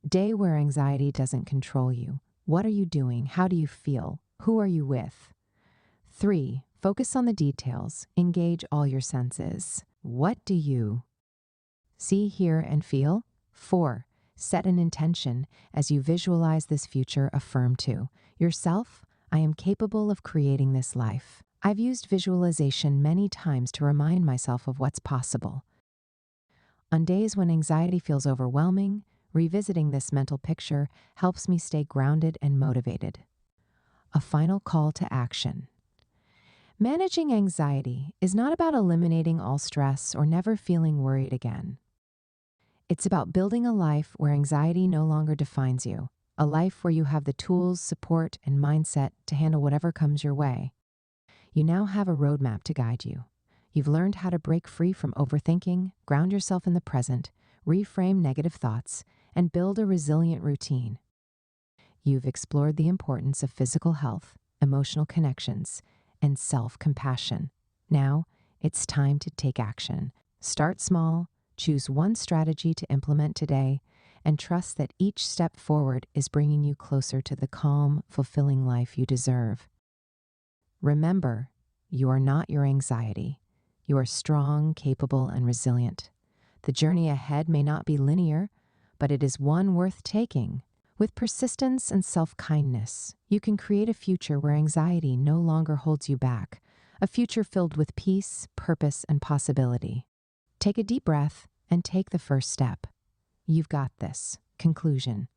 day where anxiety doesn't control you. What are you doing? How do you feel? Who are you with? 3. Focus on the details. Engage all your senses. What do you see, hear, and feel? 4. Set an intention. As you visualize this future, affirm to yourself, I am capable of creating this life. I've used visualization many times to remind myself of what's possible. On days when anxiety feels overwhelming, revisiting this mental picture helps me stay grounded and motivated. A final call to action. Managing anxiety is not about eliminating all stress or never feeling worried again. It's about building a life where anxiety no longer defines you, a life where you have the tools, support, and mindset to handle whatever comes your way. You now have a roadmap to guide you. You've learned how to break free from overthinking, ground yourself in the present, reframe negative thoughts, and build a resilient routine. You've explored the importance of physical health, emotional connections, and self-compassion. Now, it's time to take action. Start small, choose one strategy to implement today, and trust that each step forward is bringing you closer to the calm, fulfilling life you deserve. Remember, you are not your anxiety. You are strong, capable, and resilient. The journey ahead may not be linear, but it is one worth taking. With persistence and self-kindness, you can create a future where anxiety no longer holds you back, a future filled with peace, purpose, and possibility. Take a deep breath and take the first step. You've got this. Conclusion.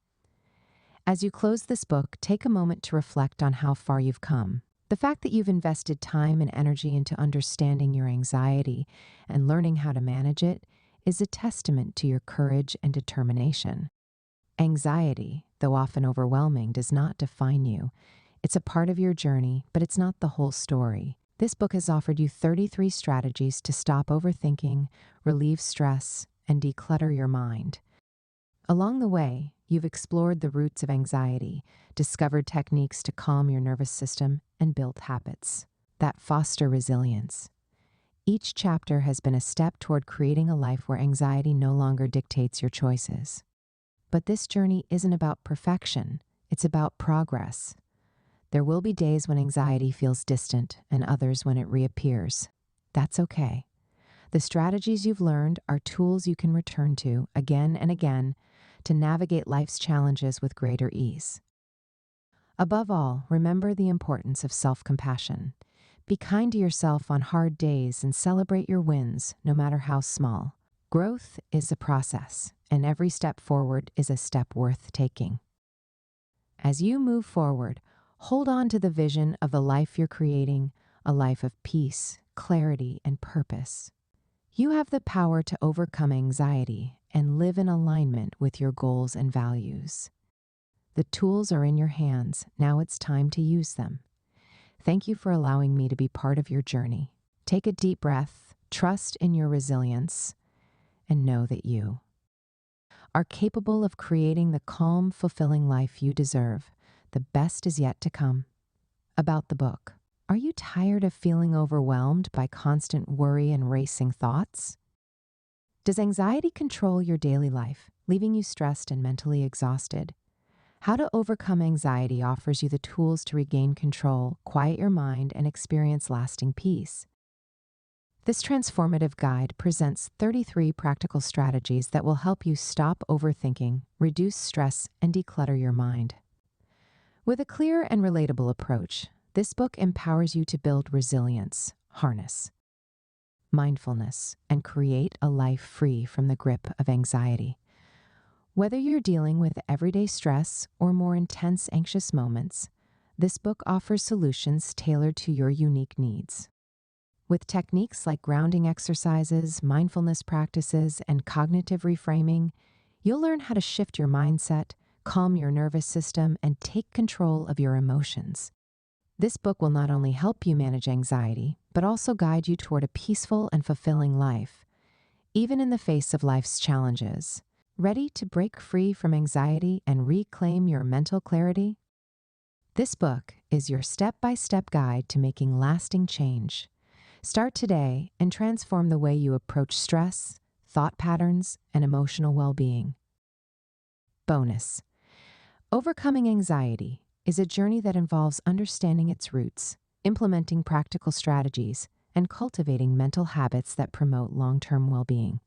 As you close this book, take a moment to reflect on how far you've come. The fact that you've invested time and energy into understanding your anxiety and learning how to manage it is a testament to your courage and determination. Anxiety, though often overwhelming, does not define you. It's a part of your journey, but it's not the whole story. This book has offered you 33 strategies to stop overthinking, relieve stress, and declutter your mind. Along the way, you've explored the roots of anxiety, discovered techniques to calm your nervous system, and built habits that foster resilience. Each chapter has been a step toward creating a life where anxiety no longer dictates your choices. But this journey isn't about perfection, it's about progress. There will be days when anxiety feels distant and others when it reappears. That's okay. The strategies you've learned are tools you can return to again and again to navigate life's challenges with greater ease. Above all, remember the importance of self-compassion. Be kind to yourself on hard days and celebrate your wins, no matter how small. Growth is a process, and every step forward is a step worth taking. As you move forward, hold on to the vision of the life you're creating, a life of peace, clarity, and purpose. You have the power to overcome anxiety and live in alignment with your goals and values. The tools are in your hands. Now it's time to use them. Thank you for allowing me to be part of your journey. Take a deep breath, trust in your resilience, and know that you are capable of creating the calm, fulfilling life you deserve. The best is yet to come. About the book. Are you tired of feeling overwhelmed by constant worry and racing thoughts? Does anxiety control your daily life, leaving you stressed and mentally exhausted? How to Overcome Anxiety offers you the tools to regain control, quiet your mind, and experience lasting peace. This transformative guide presents 33 practical strategies that will help you stop overthinking, reduce stress, and declutter your mind. With a clear and relatable approach, This book empowers you to build resilience, harness mindfulness, and create a life free from the grip of anxiety. Whether you're dealing with everyday stress or more intense anxious moments, this book offers solutions tailored to your unique needs. With techniques like grounding exercises, mindfulness practices, and cognitive reframing, you'll learn how to shift your mindset, calm your nervous system, and take control of your emotions. This book will not only help you manage anxiety, but also guide you toward a peaceful and fulfilling life, even in the face of life's challenges. Ready to break free from anxiety and reclaim your mental clarity? This book is your step-by-step guide to making lasting change. Start today and transform the way you approach stress, thought patterns, and emotional well-being. Bonus: Overcoming Anxiety is a journey that involves understanding its roots, implementing practical strategies, and cultivating mental habits that promote long-term well-being.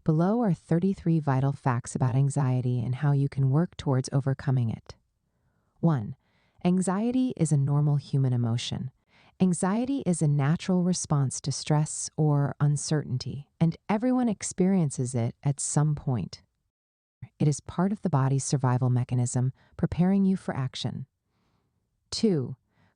Below are 33 vital facts about anxiety and how you can work towards overcoming it. 1. Anxiety is a normal human emotion. Anxiety is a natural response to stress or uncertainty, and everyone experiences it at some point. It is part of the body's survival mechanism, preparing you for action. 2.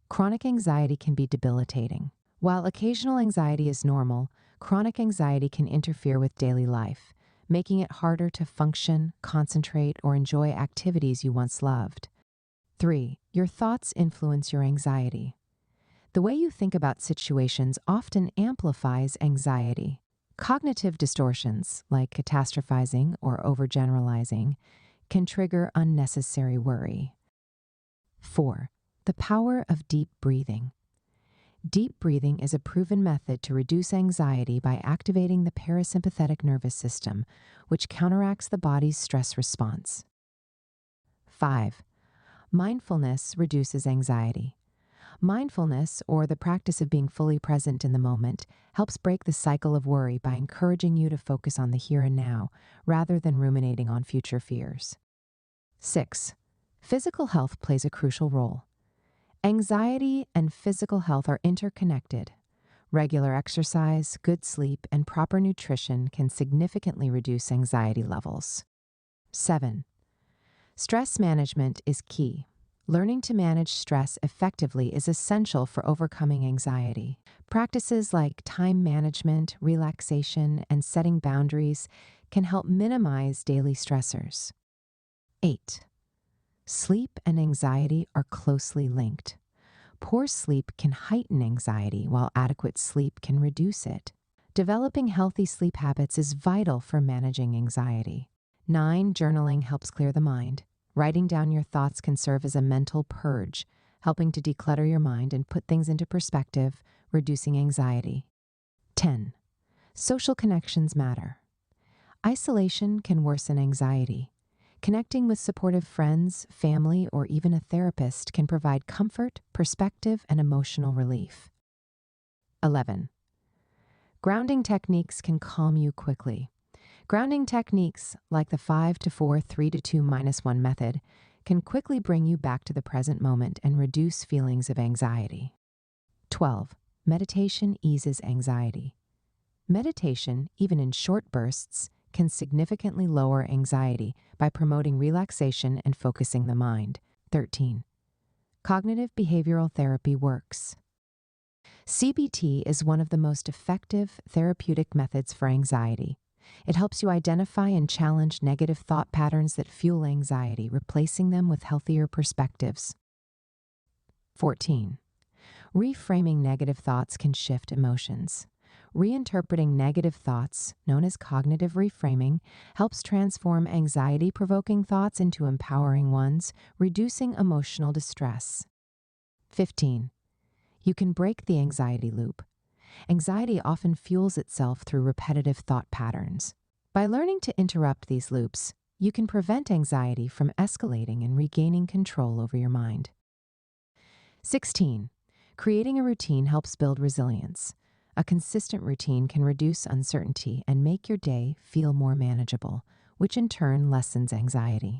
Chronic anxiety can be debilitating. While occasional anxiety is normal, chronic anxiety can interfere with daily life, making it harder to function, concentrate, or enjoy activities you once loved. 3. Your thoughts influence your anxiety. The way you think about situations often amplifies anxiety. Cognitive distortions, like catastrophizing or overgeneralizing, can trigger unnecessary worry. 4. The power of deep breathing. Deep breathing is a proven method to reduce anxiety by activating the parasympathetic nervous system, which counteracts the body's stress response. 5. Mindfulness reduces anxiety. Mindfulness, or the practice of being fully present in the moment, helps break the cycle of worry by encouraging you to focus on the here and now, rather than ruminating on future fears. 6. Physical health plays a crucial role. Anxiety and physical health are interconnected. Regular exercise, good sleep, and proper nutrition can significantly reduce anxiety levels. 7. Stress management is key. Learning to manage stress effectively is essential for overcoming anxiety. Practices like time management, relaxation, and setting boundaries can help minimize daily stressors. 8. Sleep and anxiety are closely linked. Poor sleep can heighten anxiety, while adequate sleep can reduce it. Developing healthy sleep habits is vital for managing anxiety. 9. Journaling helps clear the mind. Writing down your thoughts can serve as a mental purge, helping to declutter your mind and put things into perspective, reducing anxiety. 10. Social connections matter. Isolation can worsen anxiety. Connecting with supportive friends, family, or even a therapist can provide comfort, perspective, and emotional relief. 11. Grounding techniques can calm you quickly. Grounding techniques, like the 5-4, 3-2-1 method, can quickly bring you back to the present moment and reduce feelings of anxiety. 12. Meditation eases anxiety. Meditation, even in short bursts, can significantly lower anxiety by promoting relaxation and focusing the mind. 13. Cognitive behavioral therapy works. CBT is one of the most effective therapeutic methods for anxiety. It helps you identify and challenge negative thought patterns that fuel anxiety, replacing them with healthier perspectives. 14. Reframing negative thoughts can shift emotions. Reinterpreting negative thoughts, known as cognitive reframing, helps transform anxiety-provoking thoughts into empowering ones, reducing emotional distress. 15. You can break the anxiety loop. Anxiety often fuels itself through repetitive thought patterns. By learning to interrupt these loops, you can prevent anxiety from escalating and regaining control over your mind. 16. Creating a routine helps build resilience. A consistent routine can reduce uncertainty and make your day feel more manageable, which in turn lessens anxiety.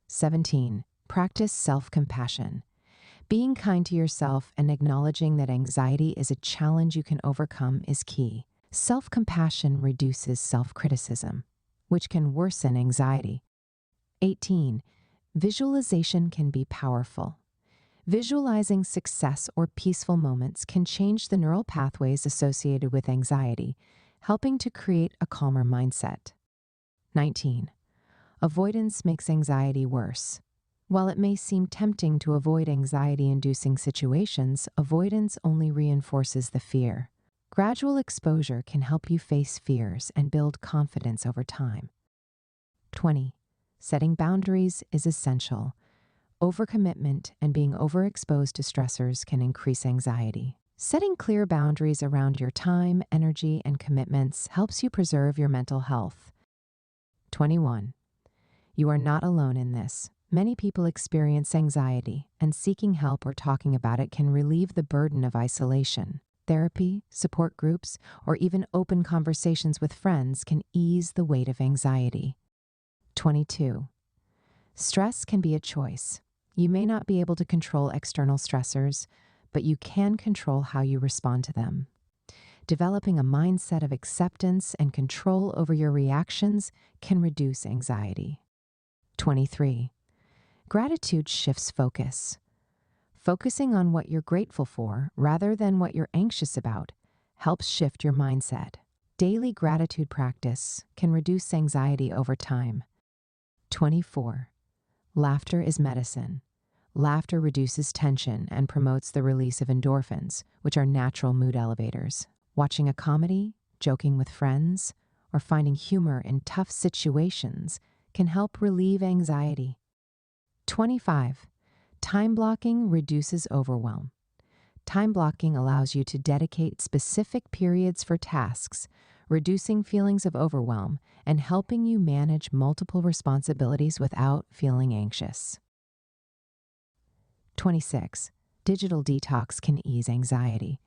17. Practice self-compassion. Being kind to yourself and acknowledging that anxiety is a challenge you can overcome is key. Self-compassion reduces self-criticism, which can worsen anxiety. 18. Visualization can be powerful. Visualizing success or peaceful moments can change the neural pathways associated with anxiety, helping to create a calmer mindset. 19. Avoidance makes anxiety worse. While it may seem tempting to avoid anxiety-inducing situations, avoidance only reinforces the fear. Gradual exposure can help you face fears and build confidence over time. 20. Setting boundaries is essential. Overcommitment and being overexposed to stressors can increase anxiety. Setting clear boundaries around your time, energy, and commitments helps you preserve your mental health. 21. You are not alone in this. Many people experience anxiety, and seeking help or talking about it can relieve the burden of isolation. Therapy, support groups, or even open conversations with friends can ease the weight of anxiety. 22. Stress can be a choice. You may not be able to control external stressors, but you can control how you respond to them. Developing a mindset of acceptance and control over your reactions can reduce anxiety. 23. Gratitude shifts focus. Focusing on what you're grateful for rather than what you're anxious about helps shift your mindset. Daily gratitude practice can reduce anxiety over time. 24. Laughter is medicine. Laughter reduces tension and promotes the release of endorphins, which are natural mood elevators. Watching a comedy, joking with friends, or finding humor in tough situations can help relieve anxiety. 25. Time blocking reduces overwhelm. Time blocking allows you to dedicate specific periods for tasks, reducing feelings of overwhelm and helping you manage multiple responsibilities without feeling anxious. 26. Digital detox can ease anxiety.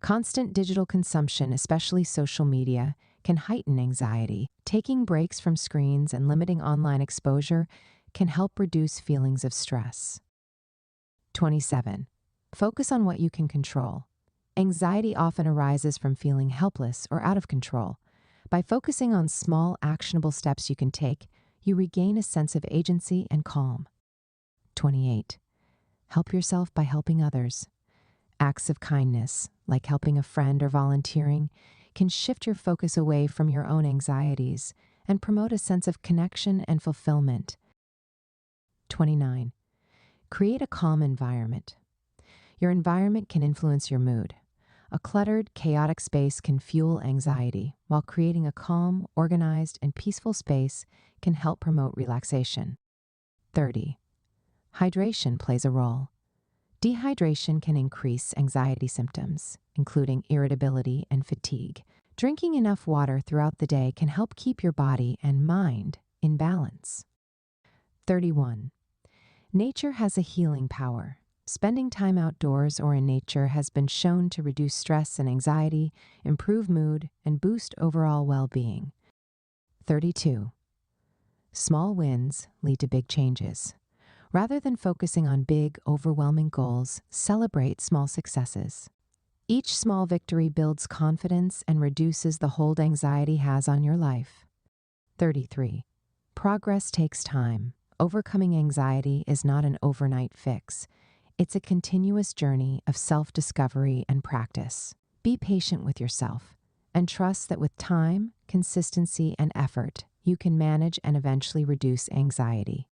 Constant digital consumption, especially social media, can heighten anxiety. Taking breaks from screens and limiting online exposure can help reduce feelings of stress. 27. Focus on what you can control. Anxiety often arises from feeling helpless or out of control. By focusing on small, actionable steps you can take, you regain a sense of agency and calm. 28. Help yourself by helping others. Acts of kindness, like helping a friend or volunteering, can shift your focus away from your own anxieties and promote a sense of connection and fulfillment. 29. Create a calm environment. Your environment can influence your mood. A cluttered, chaotic space can fuel anxiety, while creating a calm, organized, and peaceful space can help promote relaxation. 30. Hydration plays a role. Dehydration can increase anxiety symptoms, including irritability and fatigue. Drinking enough water throughout the day can help keep your body and mind in balance. 31. Nature has a healing power. Spending time outdoors or in nature has been shown to reduce stress and anxiety, improve mood, and boost overall well-being. 32. Small wins lead to big changes. Rather than focusing on big, overwhelming goals, celebrate small successes. Each small victory builds confidence and reduces the hold anxiety has on your life. 33. Progress takes time. Overcoming anxiety is not an overnight fix. It's a continuous journey of self-discovery and practice. Be patient with yourself and trust that with time, consistency, and effort, you can manage and eventually reduce anxiety.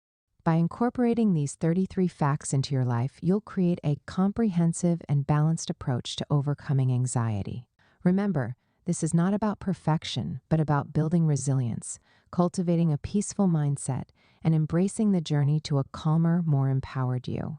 By incorporating these 33 facts into your life, you'll create a comprehensive and balanced approach to overcoming anxiety. Remember, this is not about perfection, but about building resilience, cultivating a peaceful mindset, and embracing the journey to a calmer, more empowered you.